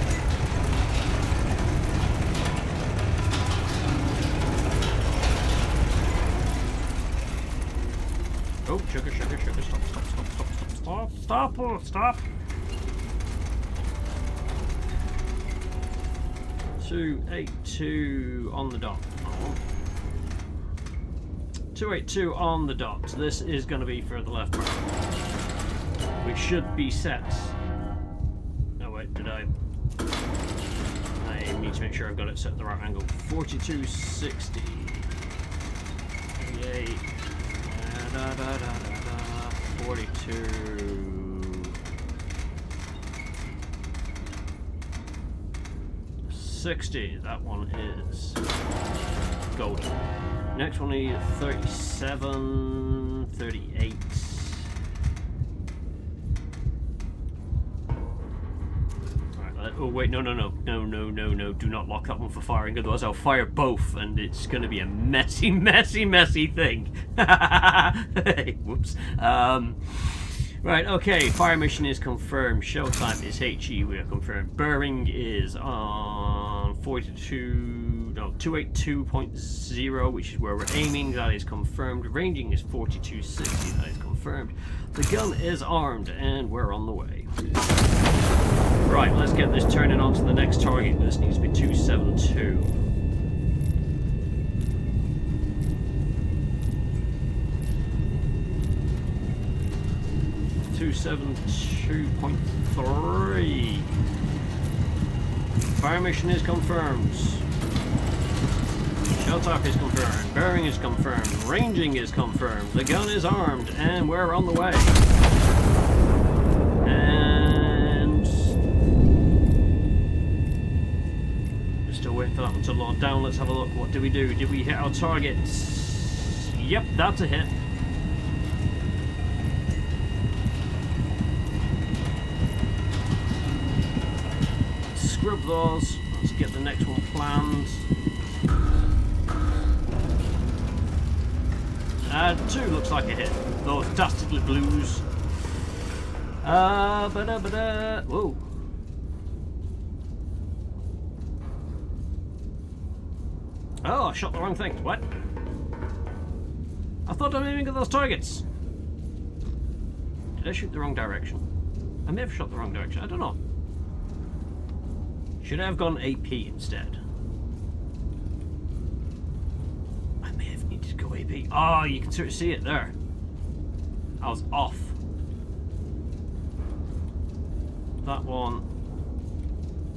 Oh, sugar, stop. 282 on the dot. 282 on the dot. This is going to be for the left part, which should be set. Did I need to make sure I've got it set at the right angle. 4260. 38. 42. 60. That one is golden. Next one is 37. 38. Oh wait, no, do not lock that one for firing, otherwise I'll fire both and it's going to be a messy thing. Whoops. Right, okay, fire mission is confirmed, shell type is HE, we are confirmed. Bearing is on 282.0, which is where we're aiming, that is confirmed. Ranging is 4260, that is confirmed. The gun is armed and we're on the way. Right, let's get this turning on to the next target. This needs to be 272. .3. Fire mission is confirmed. Shell type is confirmed. Bearing is confirmed. Ranging is confirmed. The gun is armed and we're on the way. And Wait for that one to load down. Let's have a look. What do we do? Did we hit our targets? Yep, that's a hit. Scrub those. Let's get the next one planned. 2 looks like a hit. Those dastardly blues. Whoa. Oh, I shot the wrong thing. What? I thought I'm aiming at those targets. Did I shoot the wrong direction? I may have shot the wrong direction. I don't know. Should I have gone AP instead? I may have needed to go AP. Oh, you can sort of see it there. I was off. That one.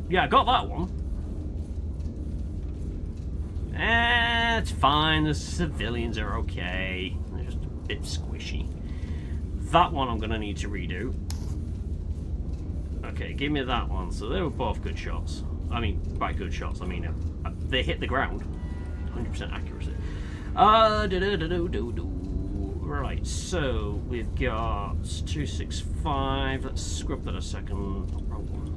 Yeah, I got that one. It's fine. The civilians are okay. They're just a bit squishy. That one I'm going to need to redo. Okay, give me that one. So they were both good shots. I mean, by good shots, I mean they hit the ground. 100% accuracy. Right, so we've got 265. Let's scrub that a second. Wrong one.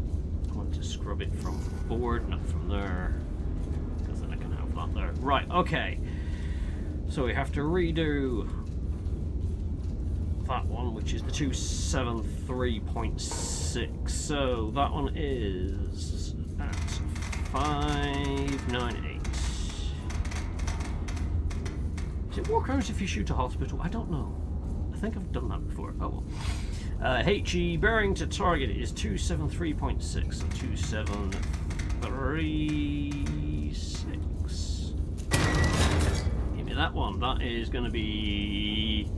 I want to scrub it from board, not from there. Because then I can have that there. Right, okay. So we have to redo that one, which is the 273.6. So that one is at 598. Is it walk around if you shoot a hospital? I don't know. I think I've done that before. Oh well. HE bearing to target is 273.6. So 2736. Give me that one. That is going to be.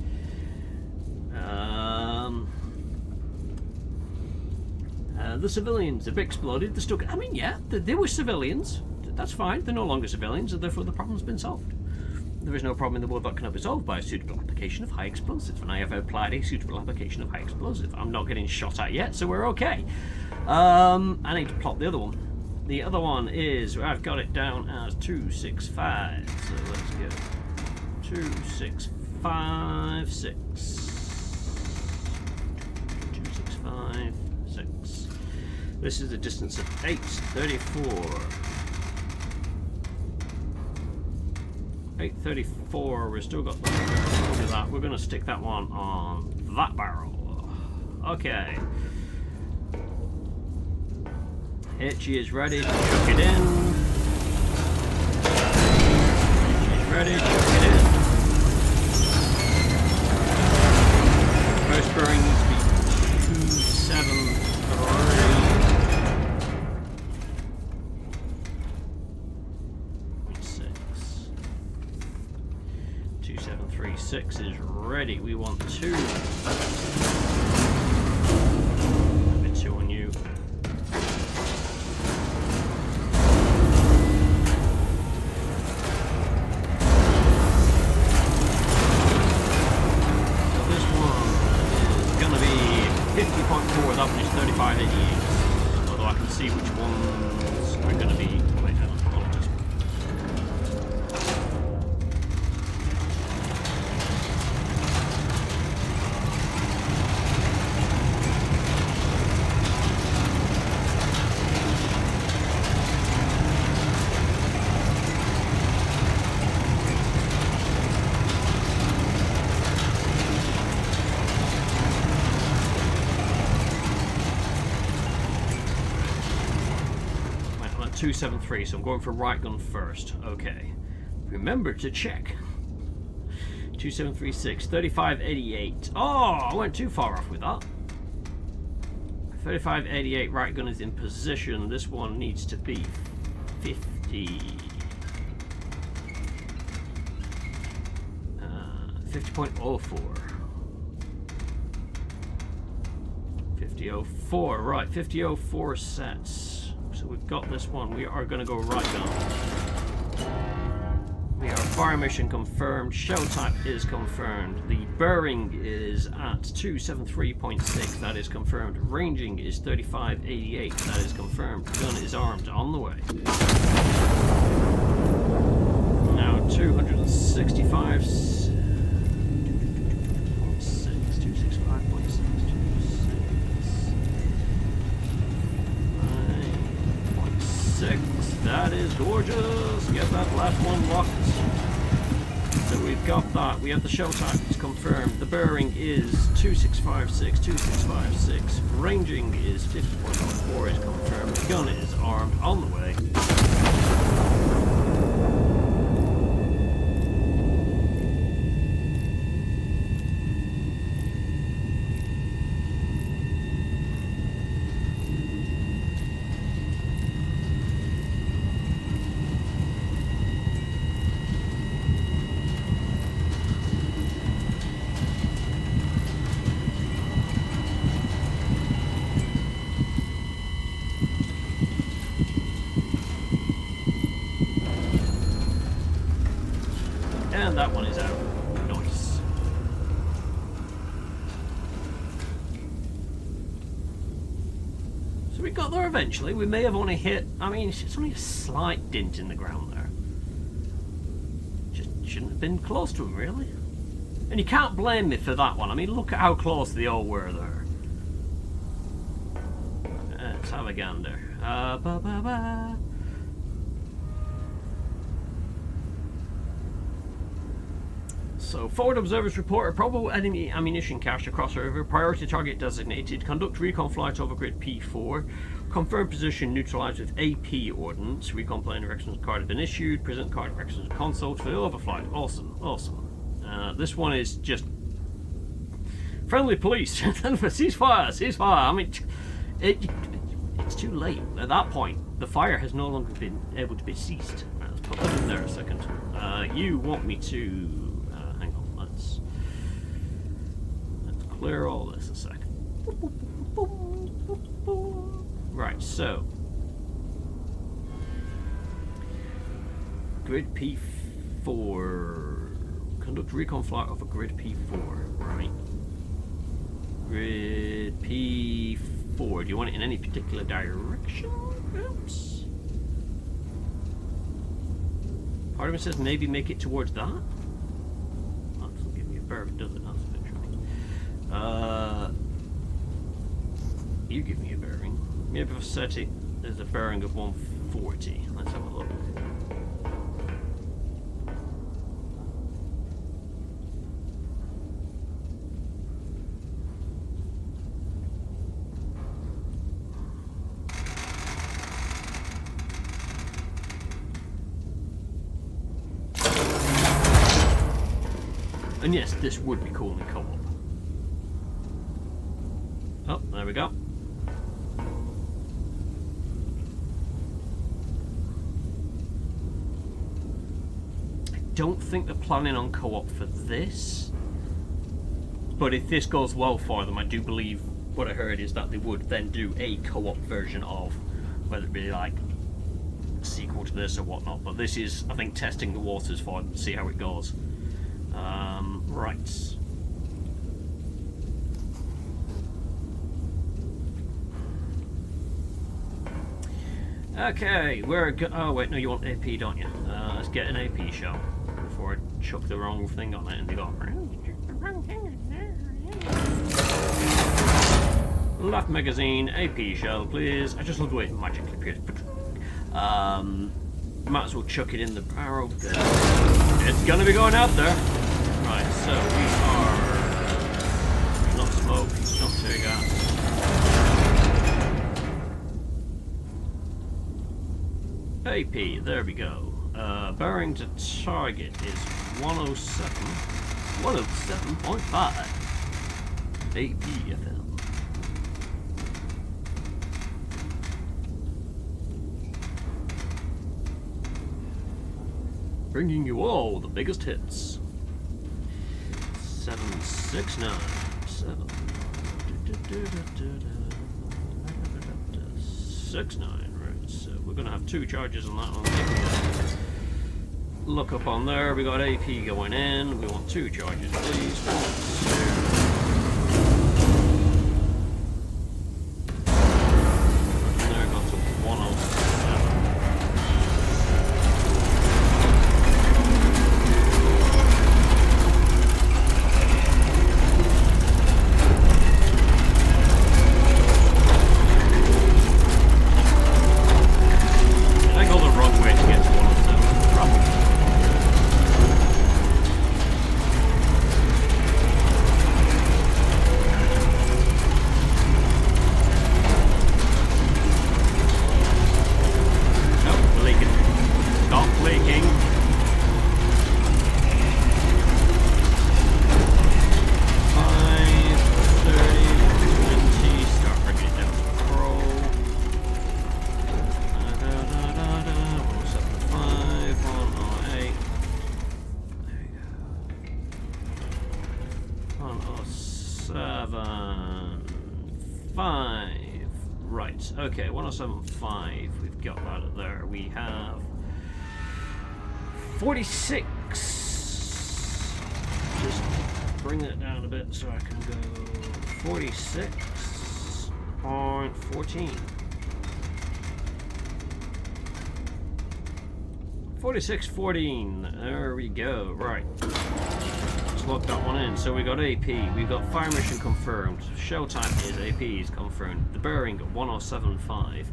The civilians have exploded. They're still. I mean, yeah, they were civilians. That's fine. They're no longer civilians, and therefore the problem's been solved. There is no problem in the world that cannot be solved by a suitable application of high explosives, and I have applied a suitable application of high explosive. I'm not getting shot at yet, so we're okay. I need to plot the other one. The other one is, I've got it down as 265, so let's go 2656. 2656. This is a distance of 834. 834, we've still got that. We're going to stick that one on that barrel. Okay. Hitchy is ready, chuck it in. Hitchy is ready, chuck it in. First bearing needs to be 273. 2736 is ready. We want 2. Maybe 2 on you. So this one is going to be 50.4. That one is 3588. Although I can see which ones are going to be. Wait, hang on. Right, I'm at 273, so I'm going for right gun first. Okay. Remember to check. 2736, 3588. Oh, I went too far off with that. 3588, right gun is in position. This one needs to be 50. 50.04. 50.04, right, 50.04 sets. So we've got this one. We are going to go right gun. We are fire mission confirmed. Shell type is confirmed. The bearing is at 273.6. That is confirmed. Ranging is 3588. That is confirmed. Gun is armed. On the way. 265. 9.6. That is gorgeous. Get that last one locked. So we've got that. We have the shell type. It's confirmed. The bearing is 2656. 2656. Ranging is 50.04. Is confirmed. The gun is armed on the way. And that one is out. Nice. So we got there eventually. We may have only hit, I mean, it's only a slight dint in the ground there. Just shouldn't have been close to him, really. And you can't blame me for that one. I mean, look at how close they all were there. Let's have a gander. So, forward observers report a probable enemy ammunition cache across the river. Priority target designated. Conduct recon flights over grid P4. Confirm position neutralized with AP ordnance. Recon plane directions card has been issued. Present card directions console for the overflight. Awesome, awesome. This one is just friendly police. Ceasefire, ceasefire. I mean, it's too late. At that point, the fire has no longer been able to be ceased. Let's put that in there a second. You want me to... hang on, let's clear all this a second. Right, so... Grid P4... Conduct recon flight off a grid P4, right. Grid P4, do you want it in any particular direction? Oops. Part of it says maybe make it towards that. That doesn't give me a bearing, does it? That's a bit tricky. You give me a bearing. Maybe if I set it, there's a bearing of 140. Let's have a look. And yes, this would be cool in co-op. Oh, there we go. I don't think they're planning on co-op for this. But if this goes well for them, I do believe what I heard is that they would then do a co-op version of, whether it be like a sequel to this or whatnot. But this is, I think, testing the waters for them to see how it goes. Right. Okay, oh wait, no, you want AP, don't you? Let's get an AP shell before I chuck the wrong thing on it and they go, left magazine, AP shell, please. I just love the way it magically appears. Might as well chuck it in the barrel because it's gonna be going out there. Right, so we are not smoke, not tear gas. AP, there we go. Bearing to target is 107.5 APFL. Bringing you all the biggest hits. 769. 69, right, so we're gonna have 2 charges on that one. Look up on there, we got AP going in, we want 2 charges please. 1, 2. And there got to 107. 107.5. Right, okay, 107.5. We've got that up there. We have 46. Just bring that down a bit so I can go 46.14. 46.14. There we go. Right. Let's lock that one in. So we got AP. We've got fire mission confirmed. Shell type is AP is confirmed. The bearing 107.5.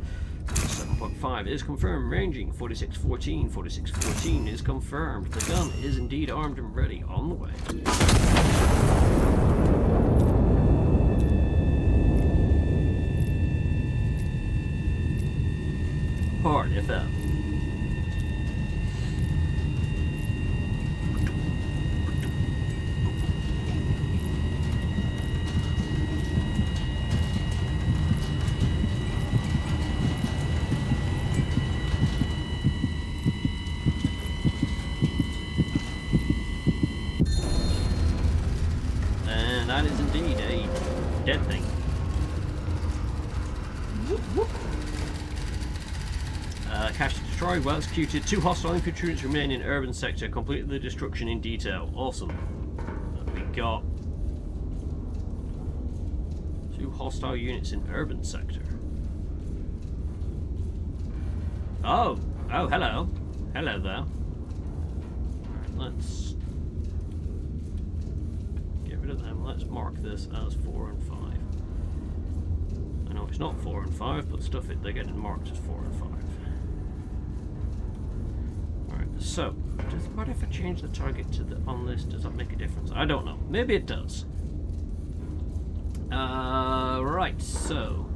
7.5 is confirmed. Ranging 46.14. 46.14 is confirmed. The gun is indeed armed and ready. On the way. Hard FM. And that is indeed a dead thing. Whoop, whoop. Cache destroyed, well executed. 2 hostile infantry units remain in urban sector. Completed the destruction in detail. Awesome. We got 2 hostile units in urban sector. Oh, hello. Hello there. Alright, let's get rid of them. Let's mark this as 4 and 5. I know it's not 4 and 5, but stuff it, they're getting marked as 4 and 5. So, what if I change the target to the on this? Does that make a difference? I don't know. Maybe it does. Right. So,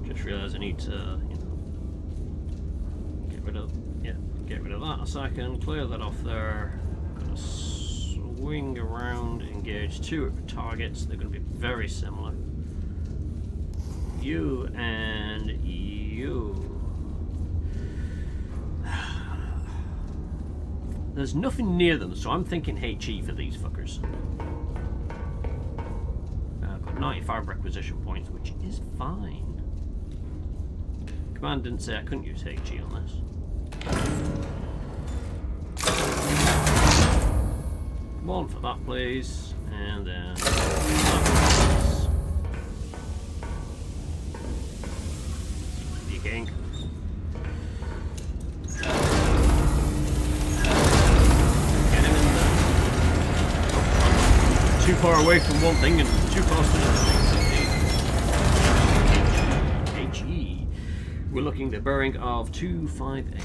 just realised I need to, get rid of that so I can clear that off there. I'm gonna swing around, engage 2 targets. They're gonna be very similar. You and you. There's nothing near them, so I'm thinking HE for these fuckers. I've got 95 requisition points, which is fine. Command didn't say I couldn't use HE on this. One for that, please. And then that, please. King. Too far away from one thing and too close to another thing. HE. We're looking at a bearing of 258.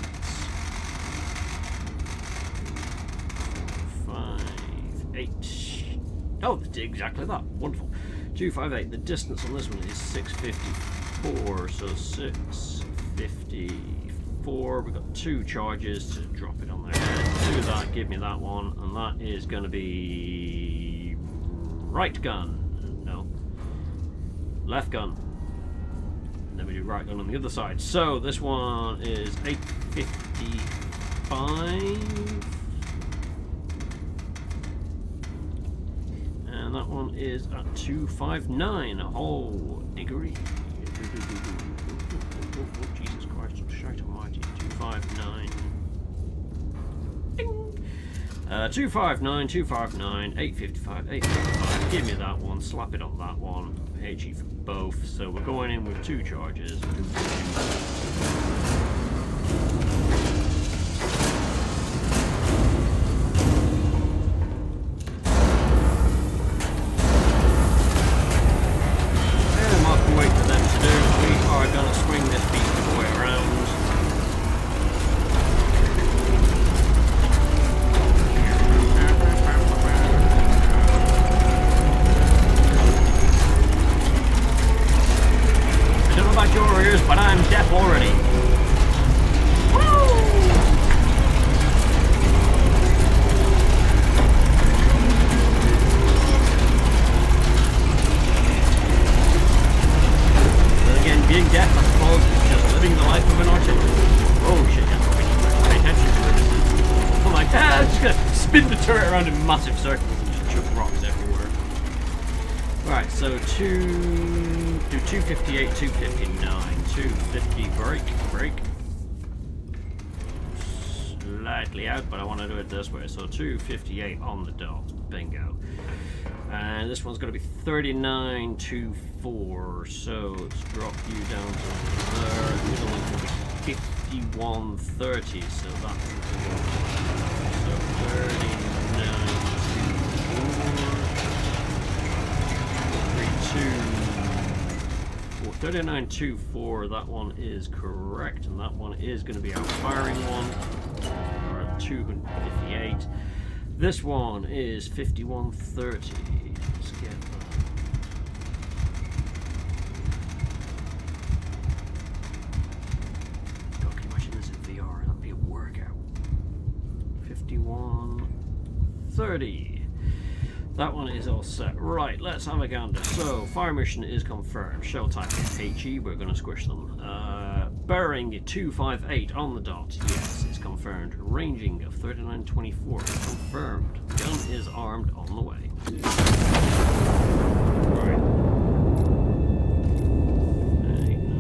58. Oh, exactly that. Wonderful. 258. The distance on this one is 654. So 654. We've got 2 charges to drop it on there. Do that. Give me that one. And that is going to be right gun. No. Left gun. And then we do right gun on the other side. So this one is 855. And that one is at 259. A whole degree. Oh, Jesus Christ, shite almighty. 259. Ding. 259, 259, 855, 855. Give me that one, slap it on that one. HE for both. So we're going in with 2 charges. And while we wait for them to do, we are going to swing this beast all the way around. Your ears, but I'm deaf already. Woo! But again, being deaf, I suppose, is just living the life of an artillery. Oh shit, yeah, we need to pay attention to this. I'm like, I'm just gonna spin the turret around in massive circles and just chuck rocks everywhere. Alright, so do 258, 259, 250 break. Slightly out, but I want to do it this way. So 258 on the dot. Bingo. And this one's going to be 39.24. So let's drop you down to there. The other one's going to be 51.30. So that's so 39.24. That one is correct, and that one is going to be our firing one. 258. This one is 51.30. Let's get that. God, can you imagine this in VR? That'd be a workout. 51.30. That one is all set. Right, let's have a gander. So, fire mission is confirmed. Shell type is HE. We're going to squish them. Bearing 258 on the dot. Yes, it's confirmed. Ranging of 39.24. Confirmed. Gun is armed on the way. Right.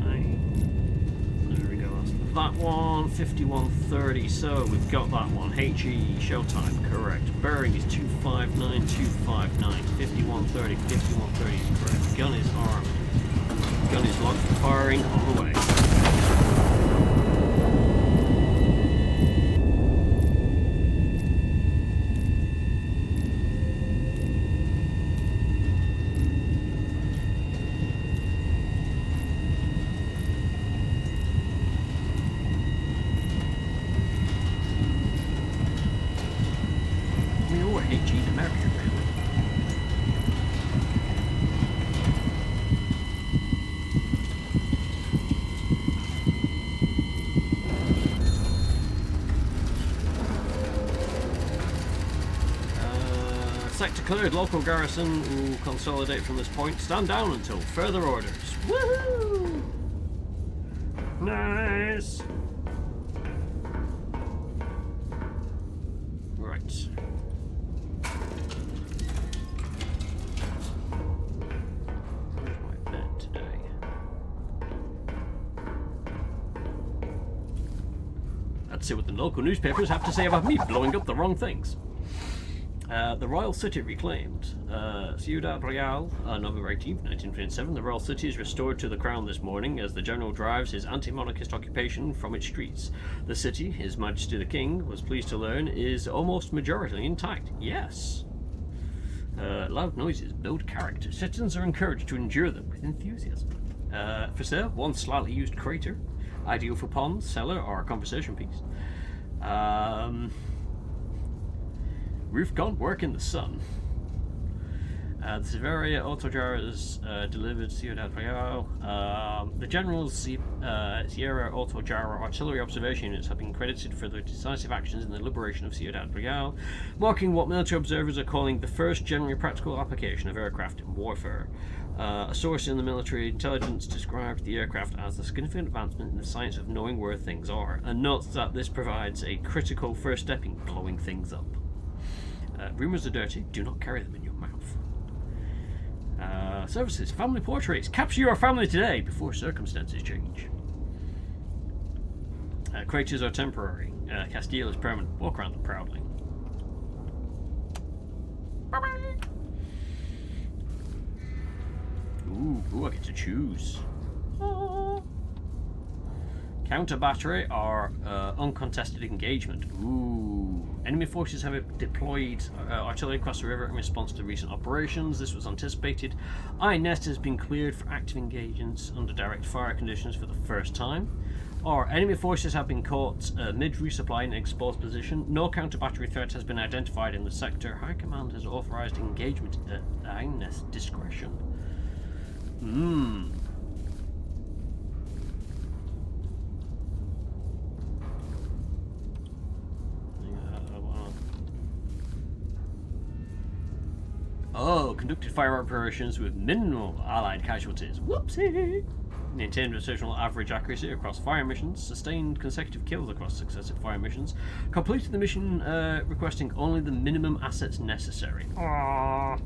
9. There we go. That's that one. 51.30. So we've got that one. HE. Shell type. Correct. Bearing is 259. 259. 51.30. 51.30 is correct. Gun is armed. Gun is locked for firing on the way. We all hate cheese America, really. Sector cleared. Local garrison will consolidate from this point. Stand down until further orders. Woohoo! Nice! Right. Where's my bed today? Let's see what the local newspapers have to say about me blowing up the wrong things. The Royal City reclaimed. Ciudad Real, November 18th, 1927. The Royal City is restored to the crown this morning as the general drives his anti-monarchist occupation from its streets. The city, His Majesty the King was pleased to learn, is almost majority intact. Yes. Loud noises build character. Citizens are encouraged to endure them with enthusiasm. For sale, one slightly used crater. Ideal for ponds, cellar, or a conversation piece. Roof gone, work in the sun. The Severia Autojar is delivered Ciudad Real. The General's Sierra Autojar artillery observation units have been credited for their decisive actions in the liberation of Ciudad Real, marking what military observers are calling the first generally practical application of aircraft in warfare. A source in the military intelligence described the aircraft as a significant advancement in the science of knowing where things are, and notes that this provides a critical first step in blowing things up. Rumours are dirty, do not carry them in your mouth. Services, family portraits. Capture your family today before circumstances change. Craters are temporary. Castile is permanent. Walk around them proudly. Ooh, I get to choose. Counter battery or uncontested engagement. Ooh. Enemy forces have deployed artillery across the river in response to recent operations. This was anticipated. Iron Nest has been cleared for active engagements under direct fire conditions for the first time. Or enemy forces have been caught mid-resupply in an exposed position. No counter-battery threat has been identified in the sector. High Command has authorized engagement at Iron Nest discretion. Oh, conducted fire operations with minimal allied casualties. Whoopsie! Maintained rotational average accuracy across fire missions. Sustained consecutive kills across successive fire missions. Completed the mission requesting only the minimum assets necessary. Aww.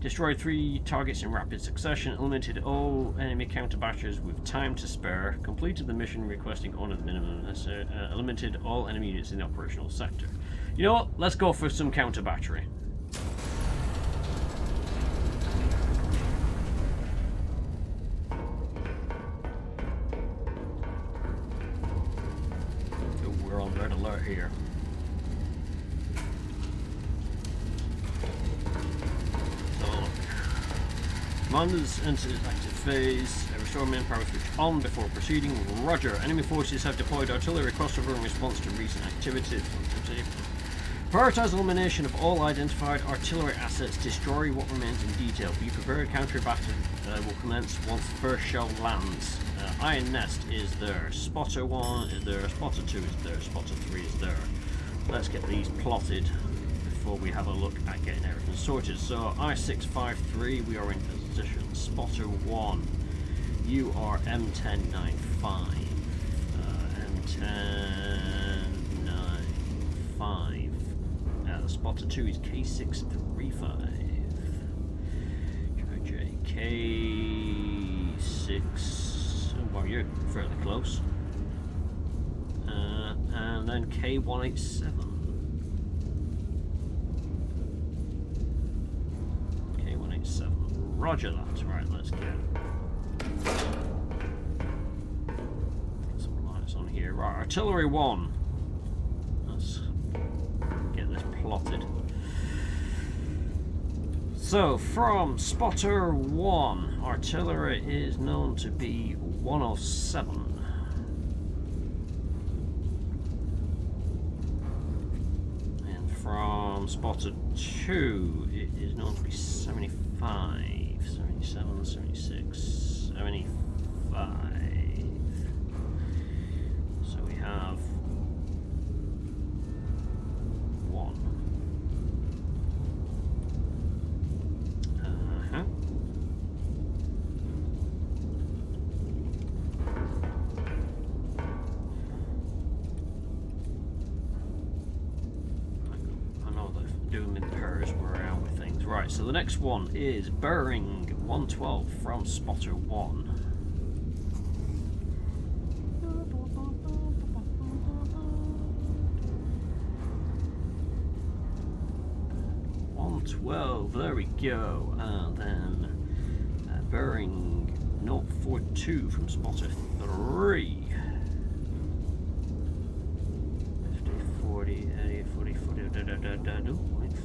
Destroyed 3 targets in rapid succession, eliminated all enemy counter batteries with time to spare, completed the mission requesting honor the minimum necessary, eliminated all enemy units in the operational sector. You know what? Let's go for some counter battery. Oh, we're on red alert here. Commanders enter active phase. Restore manpower switch on before proceeding. Roger. Enemy forces have deployed artillery crossover in response to recent activities. Prioritize elimination of all identified artillery assets. Destroy what remains in detail. Be prepared. Counter battle will commence once the first shell lands. Iron Nest is there. Spotter 1 is there. Spotter 2 is there. Spotter 3 is there. Let's get these plotted before we have a look at getting everything sorted. So I-653, we are in position. Spotter 1, you are M1095. M1095. Spotter 2 is K635. K6. Well, you're fairly close. And then K187. Roger that. Right, let's get some lights on here. Right, artillery 1. Let's get this plotted. So, from spotter 1, artillery is known to be 107. And from spotter 2, it is known to be 75. 77, 76, 75. So we have 1. I know they're doing in pairs where I am with things. Right, so the next one is bearing 112 from spotter 1. 112, there we go. And then bearing 042 from spotter 3. 50, 40, 80, 40, 40,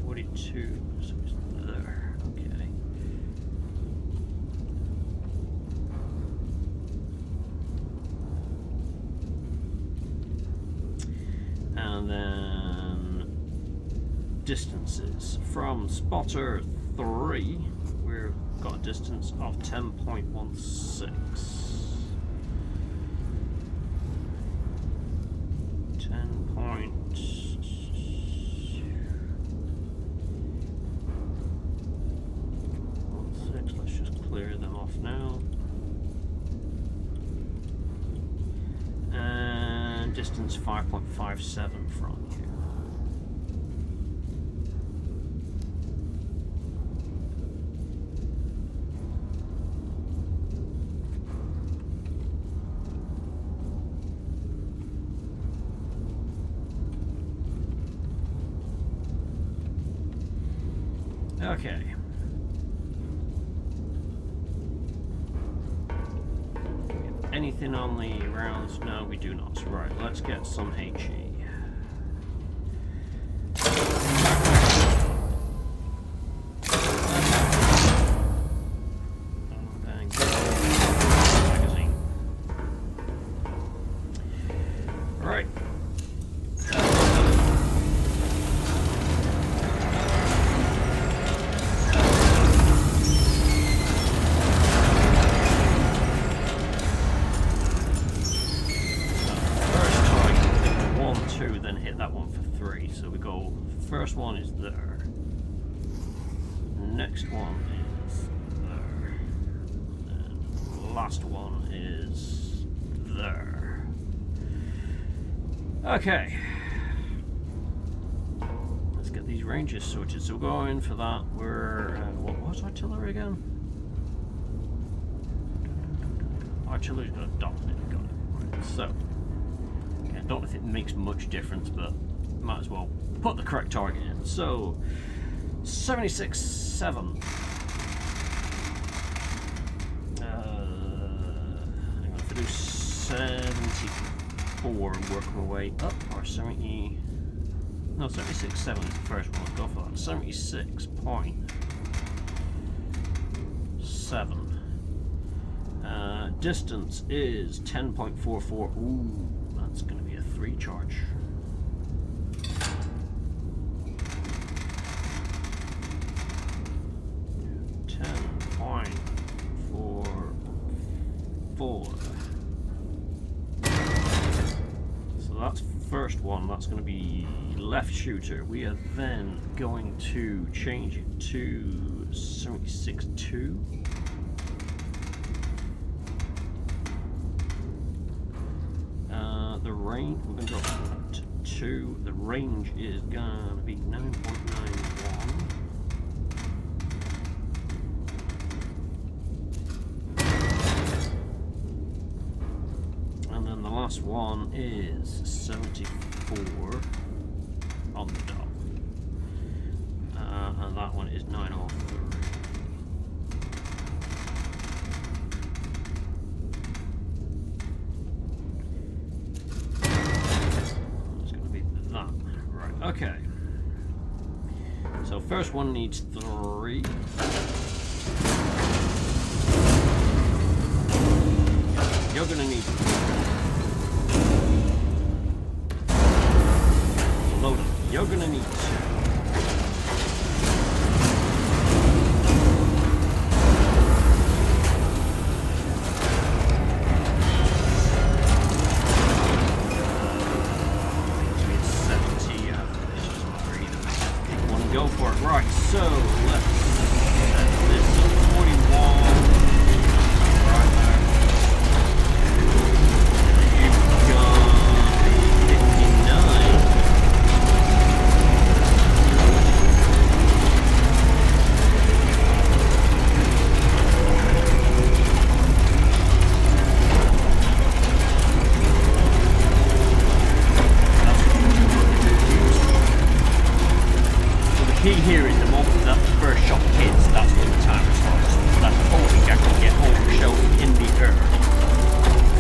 42. So it's there. Okay. And then distances from spotter 3, we've got a distance of 10.16. 10.16. Let's just clear them off now. And distance 5.57 from you. Okay. Anything on the rounds? No, we do not. Right, let's get some HE. And get the magazine. Right. Then hit that one for 3. So we go, first one is there, next one is there, and last one is there. Okay, let's get these ranges sorted. So we're going for that. We're what? What's artillery again? Artillery's got a dot in it, got it. Right, so, okay, I don't know if it makes much difference, but might as well put the correct target in. So, 76-7. I'm going to do 74 and work my way up, or 70. No, 76.7 is the first one. Let's go for that. 76.7. Distance is 10.44. Ooh, that's going to be a 3 charge. 10.44. So that's first one. That's going to be left shooter. We are then going to change it to 76.2. The range, we're going to drop that to 2. The range is going to be 9.91. And then the last one is 74 on the dot. And that one is 903. Okay, so first one needs 3. You're gonna need 4. Load up. You're gonna need 2. Go for it. Right, so let's set this up. 41. Right there. You've got 59. The key here is the moment that the first shot hits, that's when the timer starts. That holding I can get all the shells in the air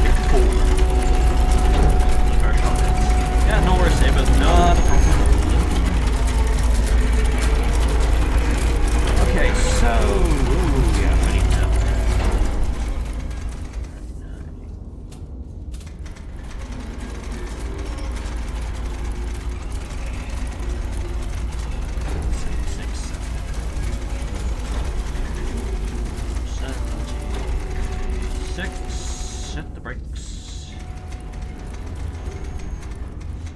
before the first shot hits. Yeah, no worries, Sabers, not a problem. Okay, so yeah, I need to. Set the brakes.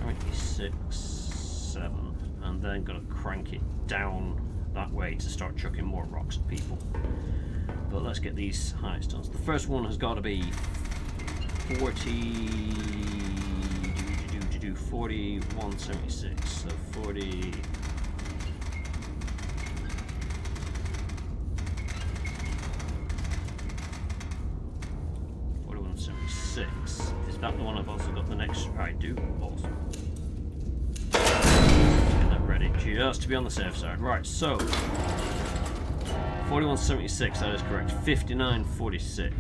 76.7, and then gonna crank it down that way to start chucking more rocks at people. But let's get these heights done. So the first one has got to be 41.76. So 40. Is that the one I've also got the next? I do also. Let's get that ready just to be on the safe side. Right, so 41.76, that is correct. 59.46.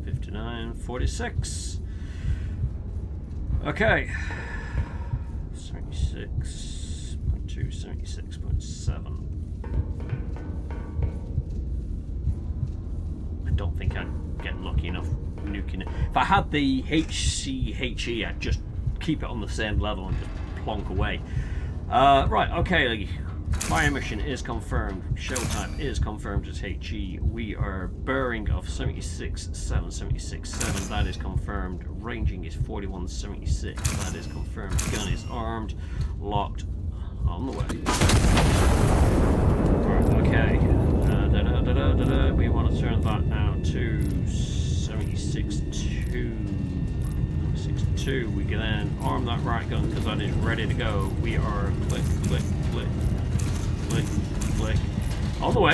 $59.46. Okay, 76.2, 76.7. I don't think I'd get lucky enough nuking it. If I had the HE, I'd just keep it on the same level and just plonk away. Right, okay, fire mission is confirmed. Shell type is confirmed as HE. We are bearing of 76.7, 76.7. That is confirmed. Ranging is 41.76. That is confirmed. Gun is armed, locked, on the way. Right, okay. We want to turn that now to 76.2. 6.2. We can then arm that right gun because that is ready to go. We are click, click, click, click, click. On the way.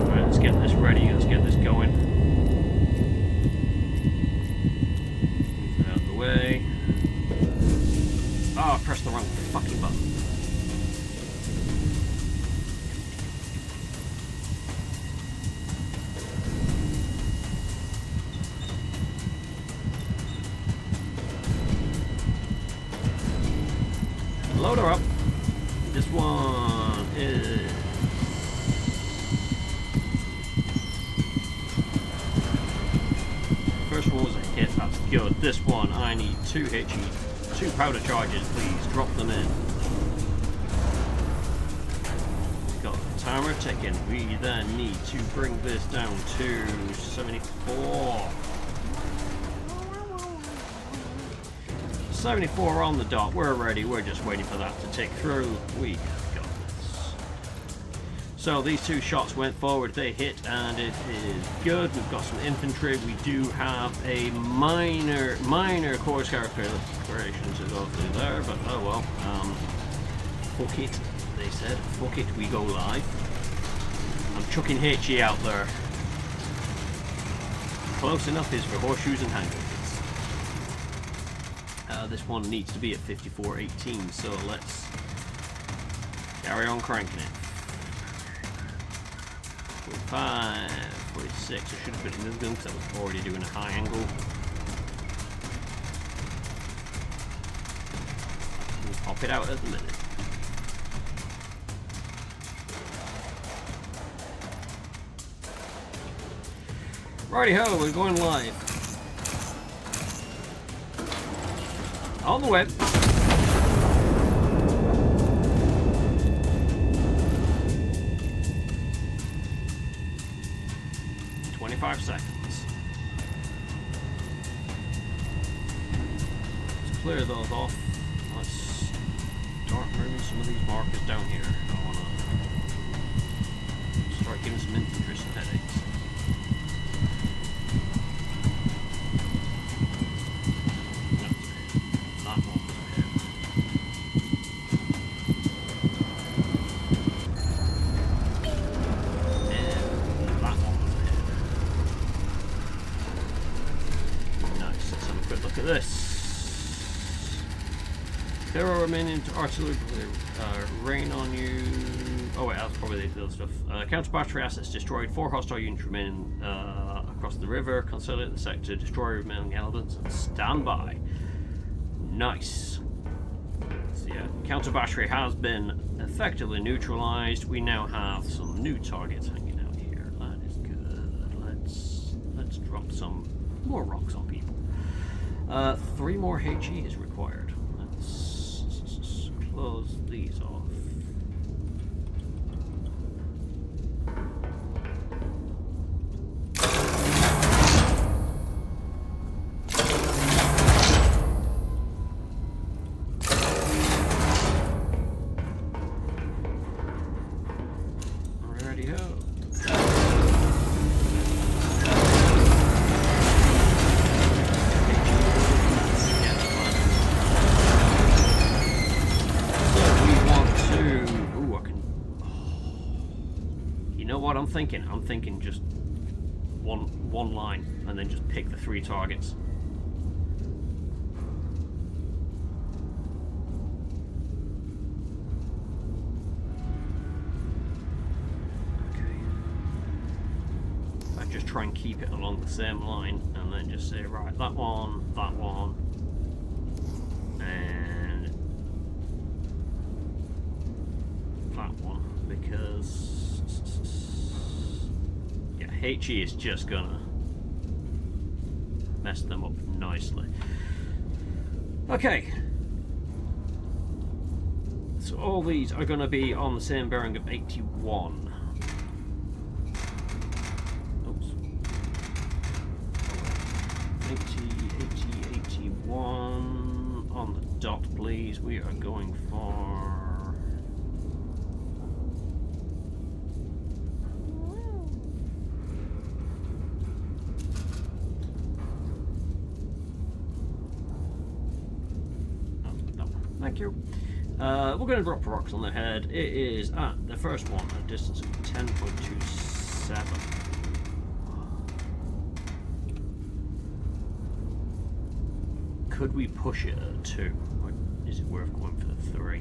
Right, let's get this ready. Let's get this going. Move out of the way. Oh, I pressed the wrong fucking button. Load her up. This one is... First one was a hit, that's good. This one, I need 2 HE, 2 powder charges, please. Drop them in. Got the timer ticking. We then need to bring this down to 74. 74 on the dot, we're ready, we're just waiting for that to tick through. We have got this. So these 2 shots went forward, they hit, and it is good. We've got some infantry, we do have a minor course calculation to go through there, but oh well. Fuck it, they said, fuck it, we go live. I'm chucking HE out there. Close enough is for horseshoes and handguns. This one needs to be at 54.18, so let's carry on cranking it. 45, 46, I should have put it in this gun because I was already doing a high angle. We'll pop it out at the minute. Righty ho, we're going live. On the web. "25 seconds. Let's clear those off. Let's start moving some of these markers down here. I want to start giving some infantry some headaches. There are remaining artillery rain on you. Oh wait, that's probably the other stuff. Counter battery assets destroyed. 4 hostile units remain across the river. Consolidate the sector. Destroy remaining elements and stand by. Nice. So yeah, counter battery has been effectively neutralized. We now have some new targets hanging out here. That is good. Let's drop some more rocks on people. 3 more HE is required. Let's close these off. Righty-ho. What I'm thinking just one line and then just pick the 3 targets. Okay. I just try and keep it along the same line and then just say, right, that one, and that one, because HE is just gonna mess them up nicely. Okay, so all these are gonna be on the same bearing of 81. Oops. 81 on the dot, please. We are going for thank you. We're going to drop rocks on their head. It is at the first one at a distance of 10.27. Could we push it at 2? Or is it worth going for the 3?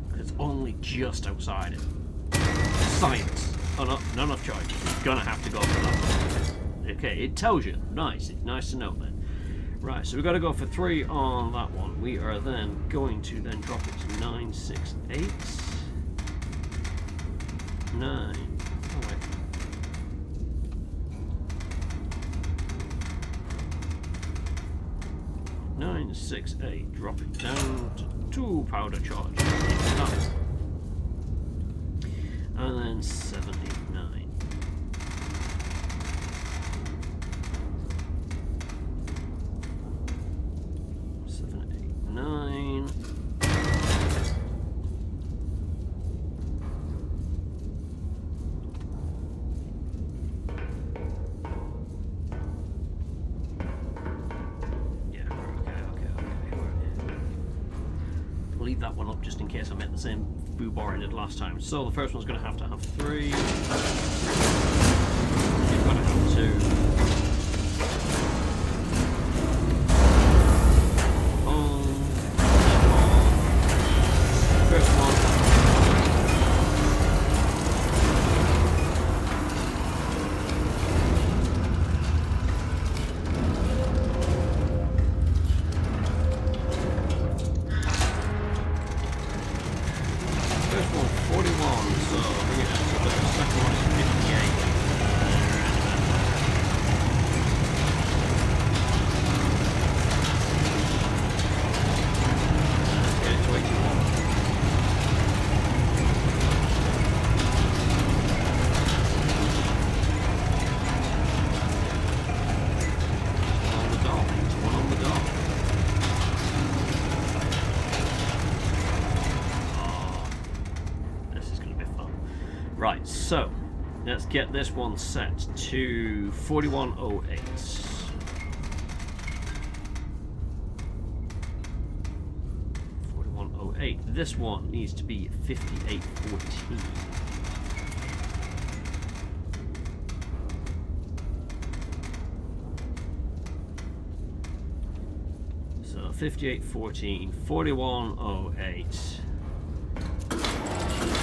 Because it's only just outside it. Science! Oh no, not enough charge. You're gonna have to go for that one. Okay, it tells you. Nice. Nice to know then. Right, so we've got to go for 3 on that one. We are then going to then drop it to 968. 9. Oh wait. Nine, 6, 8. Drop it down to 2 powder charges. And then 7, 8, 9. 7, 8, 9. Leave that one up just in case I met the same foo bar I did last time. So the first one's going to have 3. You've got to have 2. First one. First one, 41, so bring it up to the second one is 58. Get it to 81. One on the dot. One on the dot. Right, so let's get this one set to 4108. 4108. This one needs to be 5814. So 5814, 4108.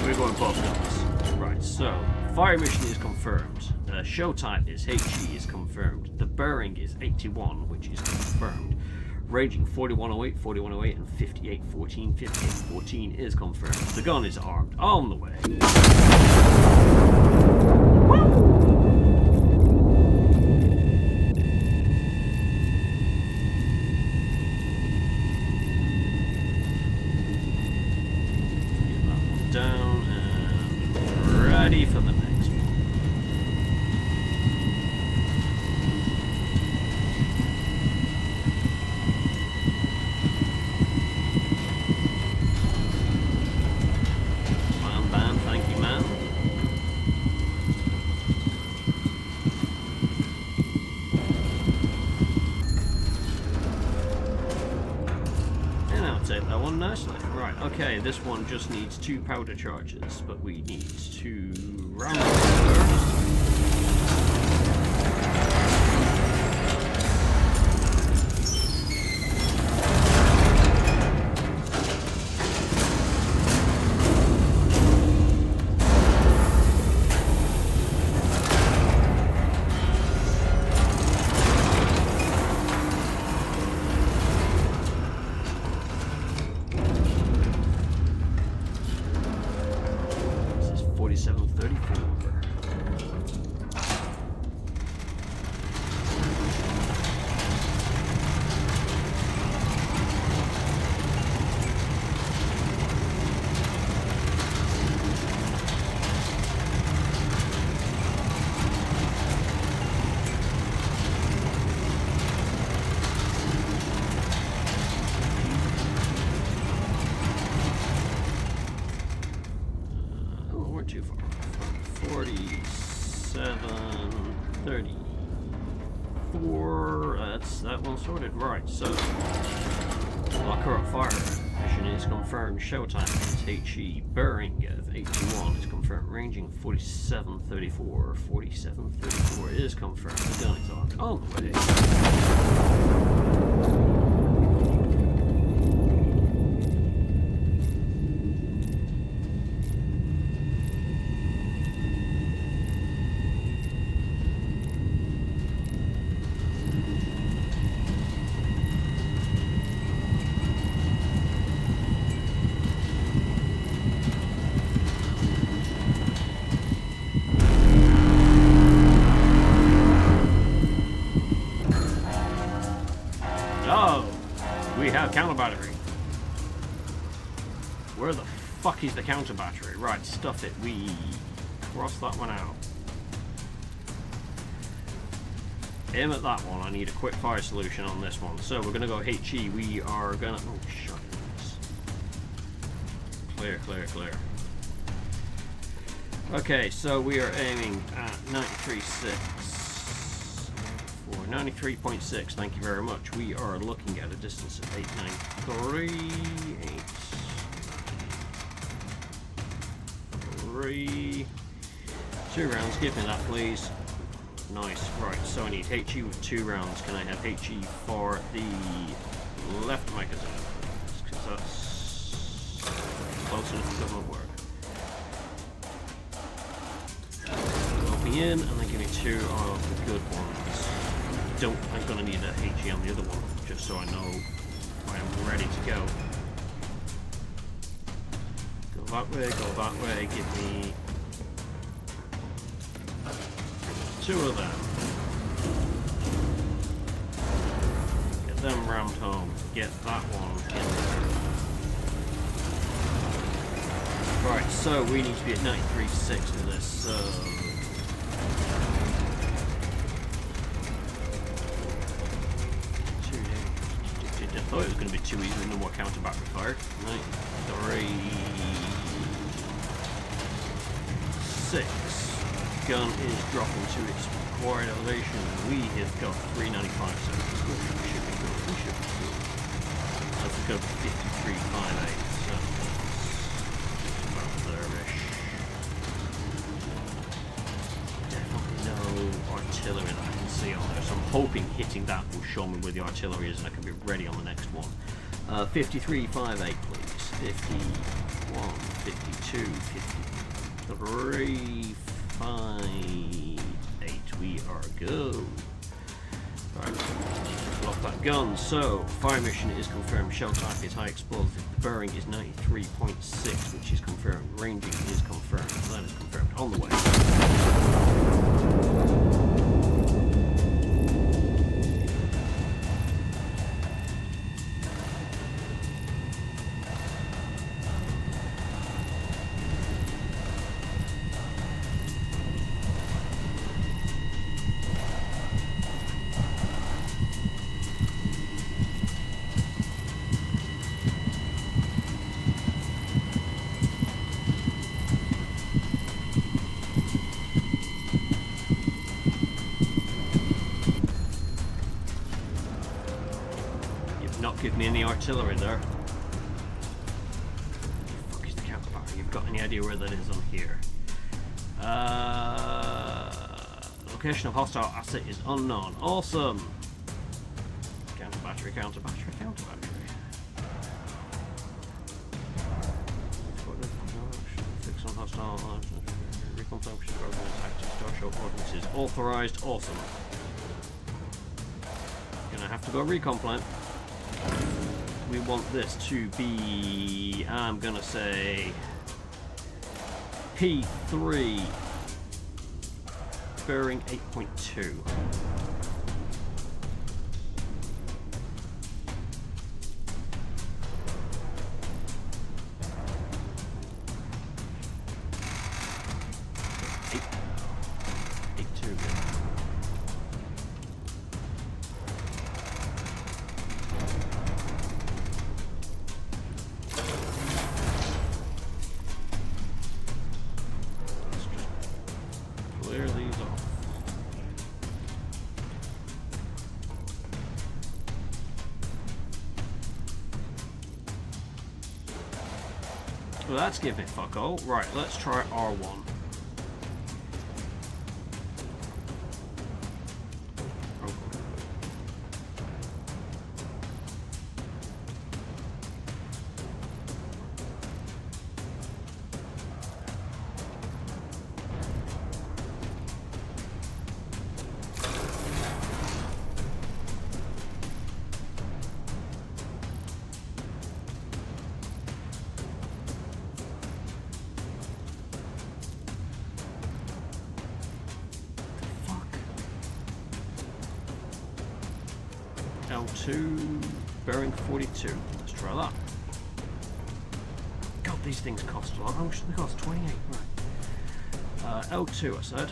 We're going both numbers. Right, so fire mission is confirmed. Show type is HE is confirmed. The bearing is 81, which is confirmed. Raging 4108, 4108, and 5814. 5814 is confirmed. The gun is armed. On the way. Get that one down. Ready for the next one. Man, thank you, man. And I'll take that one nicely. Right, okay, this one just needs 2 powder charges, but we need to round it first. This is 4734. We're too far. 4734. That's that one sorted. Right, so lock her up fire mission. mission is confirmed. Showtime is HE. Bearing of 81 is confirmed. Ranging 4734. 4734 is confirmed. The gun is on the way. Counter battery. Where the fuck is the counter battery? Right, stuff it. We cross that one out. Aim at that one. I need a quick fire solution on this one. So we're gonna go HE. We are gonna. Oh shit. Clear, clear, clear. Okay, so we are aiming at 93.6. 93.6, thank you very much. We are looking at a distance of 893. 2 rounds, give me that please. Nice, right, so I need HE with 2 rounds. Can I have HE for the left magazine? Because that's close enough to government work. Load me in and then give me 2 of the good ones. I'm gonna need a HE on the other one, just so I know I am ready to go. Go that way, give me 2 of them. Get them rammed home, get that one in there. Right, so we need to be at 93.6 for this, so... I thought it was going to be too easy with no more counter battery fire. 93.6. Gun is dropping to its required elevation. We have got 395 seconds. We should be good. We should be good. Let's go 53.58. So about there-ish. Definitely no artillery that I can see on there. So I'm hoping hitting that will show me where the artillery is and I can be ready on the next one. 53.58 please. 51, 52, 53, 58. We are good. Right, lock that gun. So, fire mission is confirmed. Shell type is high explosive. The bearing is 93.6, which is confirmed. Ranging is confirmed. That is confirmed. On the way. Give me any artillery there. What the fuck is the counter battery? You've got any idea where that is on here? Location of hostile asset is unknown. Awesome! Counter battery, counter battery, counter battery. Fix on hostile recon function, active star show ordinances. Authorized. Awesome. Gonna have to go recon plant. We want this to be, I'm gonna say P3, bearing 8.2. Well, that's giving fuck all. Right, let's try R1. L2, bearing 42. Let's try that. God, these things cost a lot. How much do they cost? 28, right. L2, I said.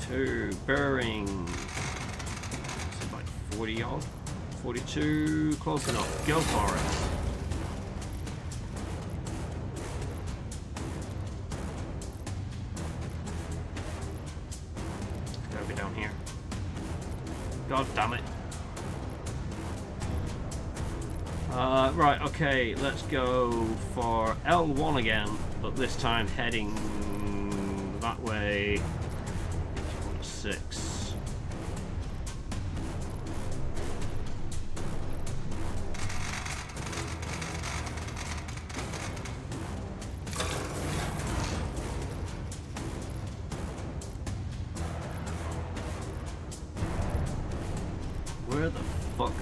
2, bearing, is it like 40 odd? 42, close enough. Go for it. God damn it. Right, okay, let's go for L1 again, but this time heading that way. 6. Where the fuck?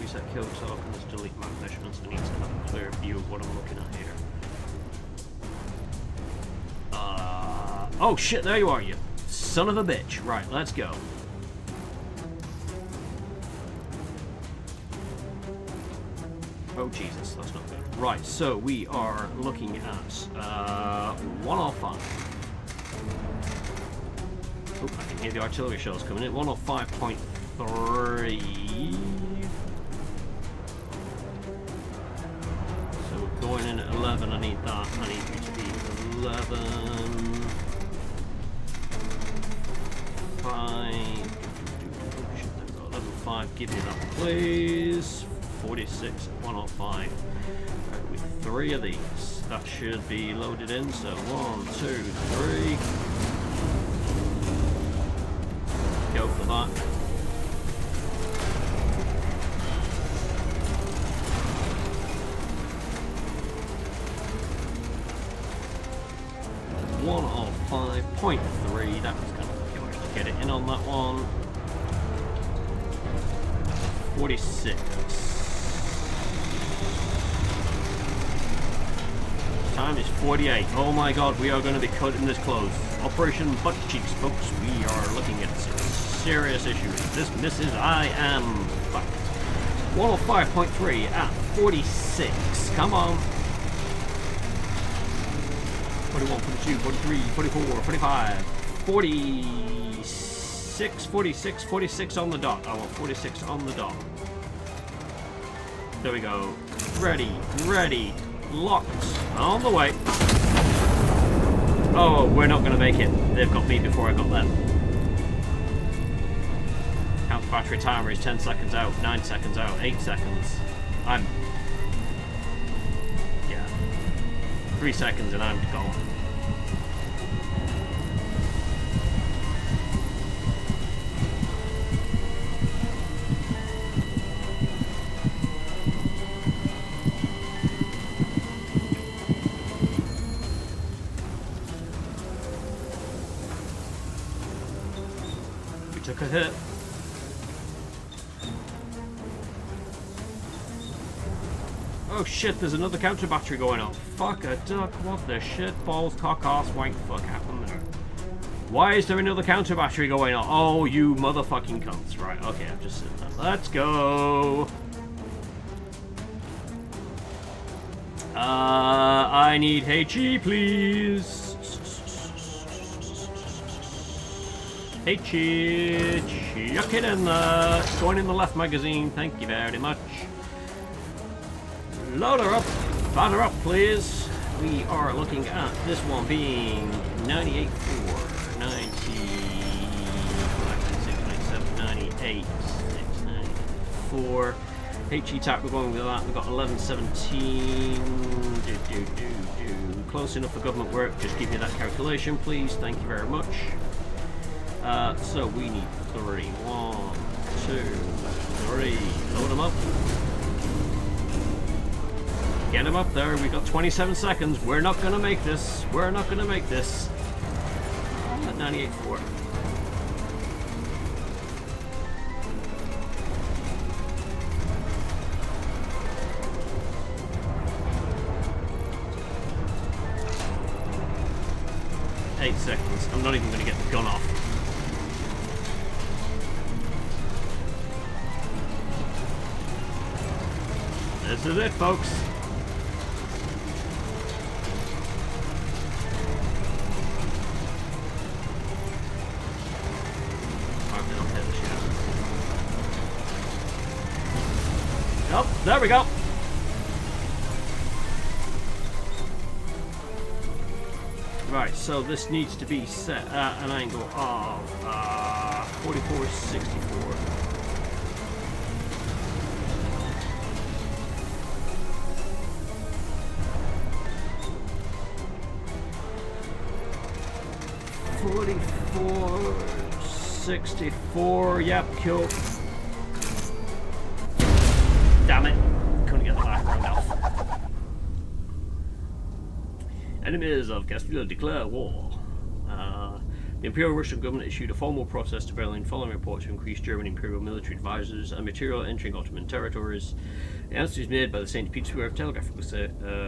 Reset kill tokens, delete map measurements. I need to have a clear view of what I'm looking at here. Oh shit, there you are, you son of a bitch. Right, let's go. Oh Jesus, that's not good. Right, so we are looking at 105. Oh, I can hear the artillery shells coming in. 105.3. So we're going in at 11. I need that. I need you to be 11. 5. 11, 5. Give me that, please. 46 at 105. Right, with 3 of these, that should be loaded in. So 1, 2, 3. Go for that. .3. That was going to get it in on that one. 46. Time is 48. Oh my god, we are going to be cutting this close. Operation Butt Cheeks, folks. We are looking at some serious issues. This misses. I am fucked. 105.3 at 46. Come on. 41, 42, 43, 44, 45, 46, 46, 46 on the dot. I want 46 on the dot. There we go. Ready, ready, locked, on the way. Oh, we're not going to make it. They've got me before I got them. Count battery timer is 10 seconds out, 9 seconds out, 8 seconds. I'm... yeah. 3 seconds and I'm gone. We took a hit. Oh shit, there's another counter battery going on. Fuck a duck, what the shit balls, cock ass, wank fuck happened there? Why is there another counter battery going on? Oh, you motherfucking cunts. Right, okay, I've just seen that. Let's go. I need HE, please. HE, chuck it in there. It's going in the left magazine, thank you very much. Load her up, batter her up, please. We are looking at this one being 98.4, 90. 8, 6, 9, 4. HE tap, we're going with that. We've got 11, 17. Close enough for government work. Just give me that calculation, please. Thank you very much. So we need 3. 1, 2, 3. Load them up. Get them up there. We've got 27 seconds. We're not going to make this. We're not going to make this. At 98.4. Seconds. I'm not even going to get the gun off. This is it, folks. Oh, there we go. Right, so this needs to be set at an angle of 44.64. $44.64. Yep, cool. Damn it! Couldn't get the last round off. Enemies of Castile declare war. The Imperial Russian government issued a formal protest to Berlin following reports of increased German Imperial military advisors and material entering Ottoman territories. The answer is made by the St. Petersburg Telegraphic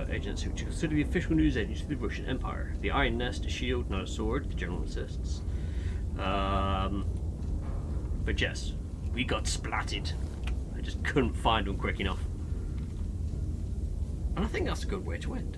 Agency, which is considered the official news agency of the Russian Empire. The Iron Nest, a shield, not a sword, the general insists. But yes, we got splatted. I just couldn't find them quick enough. And I think that's a good way to end.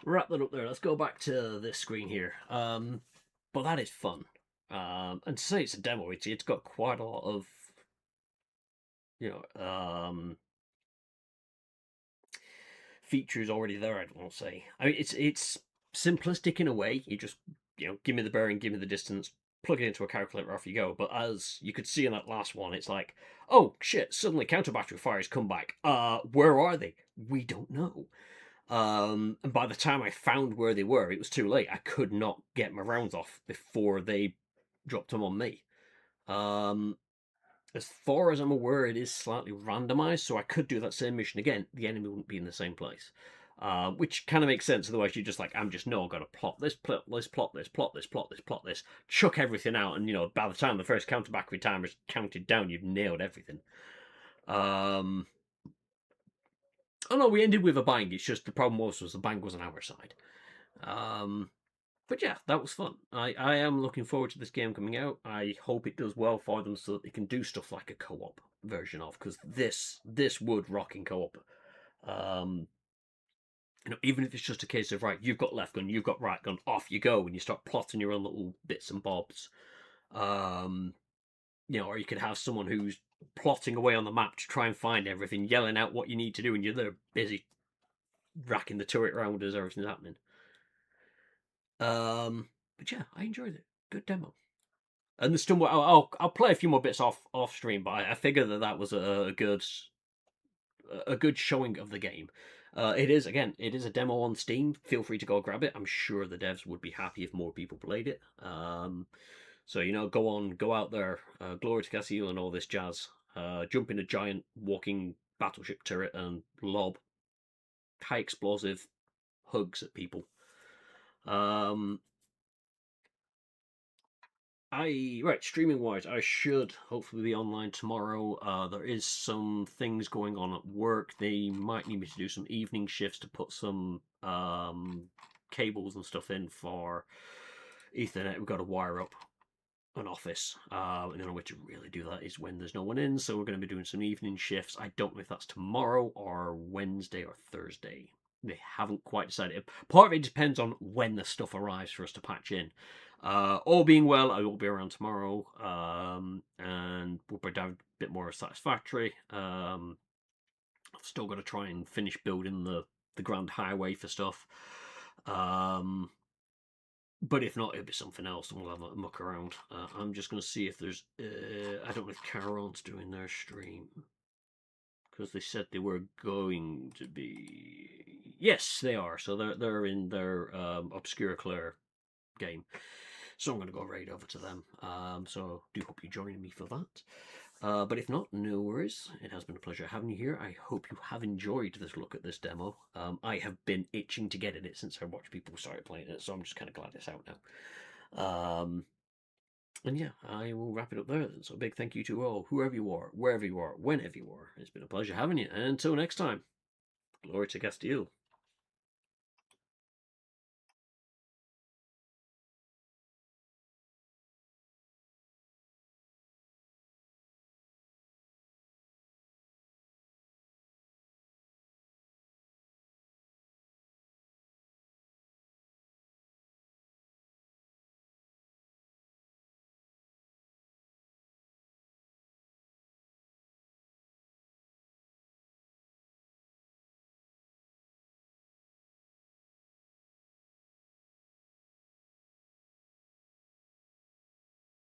Wrap that up there. Let's go back to this screen here. But that is fun. And to say it's a demo, it's got quite a lot of, features already there. I won't say. I mean, it's simplistic in a way. You just give me the bearing, give me the distance, plug it into a calculator, off you go. But as you could see in that last one, it's like, oh shit! Suddenly, counter battery fires come back. Where are they? We don't know. And by the time I found where they were, it was too late. I could not get my rounds off before they dropped them on me. As far as I'm aware, it is slightly randomized, so I could do that same mission again. The enemy wouldn't be in the same place. Which kind of makes sense. Otherwise, you're just like, I'm just, no, I've got to plot this, plot this, plot this, plot this, plot this, plot this, chuck everything out, and, by the time the first counter battery timer is counted down, you've nailed everything. Oh no, we ended with a bang. It's just the problem was the bang was on our side. But yeah, that was fun. I am looking forward to this game coming out. I hope it does well for them so that they can do stuff like a co-op version of, because this would rock in co-op. Even if it's just a case of, right, you've got left gun, you've got right gun, off you go, and you start plotting your own little bits and bobs. Or you could have someone who's plotting away on the map to try and find everything, yelling out what you need to do, and you're there busy racking the turret around as everything's happening. But yeah, I enjoyed it. Good demo. And there's still more. I'll play a few more bits off stream, but I figure that was a good showing of the game. It is a demo on Steam. Feel free to go grab it. I'm sure the devs would be happy if more people played it. So go out there, glory to Castile and all this jazz. Jump in a giant walking battleship turret and lob high explosive hugs at people. Streaming wise, I should hopefully be online tomorrow. There is some things going on at work. They might need me to do some evening shifts to put some cables and stuff in for Ethernet. We've got to wire up an office. And the only way to really do that is when there's no one in. So we're going to be doing some evening shifts. I don't know if that's tomorrow or Wednesday or Thursday. They haven't quite decided. Part of it depends on when the stuff arrives for us to patch in. All being well, I will be around tomorrow, and we'll be down a bit more satisfactory. I've still got to try and finish building the the Grand Highway for stuff. But if not, it'll be something else, and we'll have a muck around. I'm just going to see if there's. I don't know if Caron's doing their stream, because they said they were going to be. Yes, they are. So they're in their Obscure Claire game. So I'm going to go right over to them. So do hope you join me for that. But if not, no worries. It has been a pleasure having you here. I hope you have enjoyed this look at this demo. I have been itching to get in it since I watched people started playing it, so I'm just kind of glad it's out now. And yeah, I will wrap it up there then. So a big thank you to all, whoever you are, wherever you are, whenever you are. It's been a pleasure having you. And until next time, glory to Castile.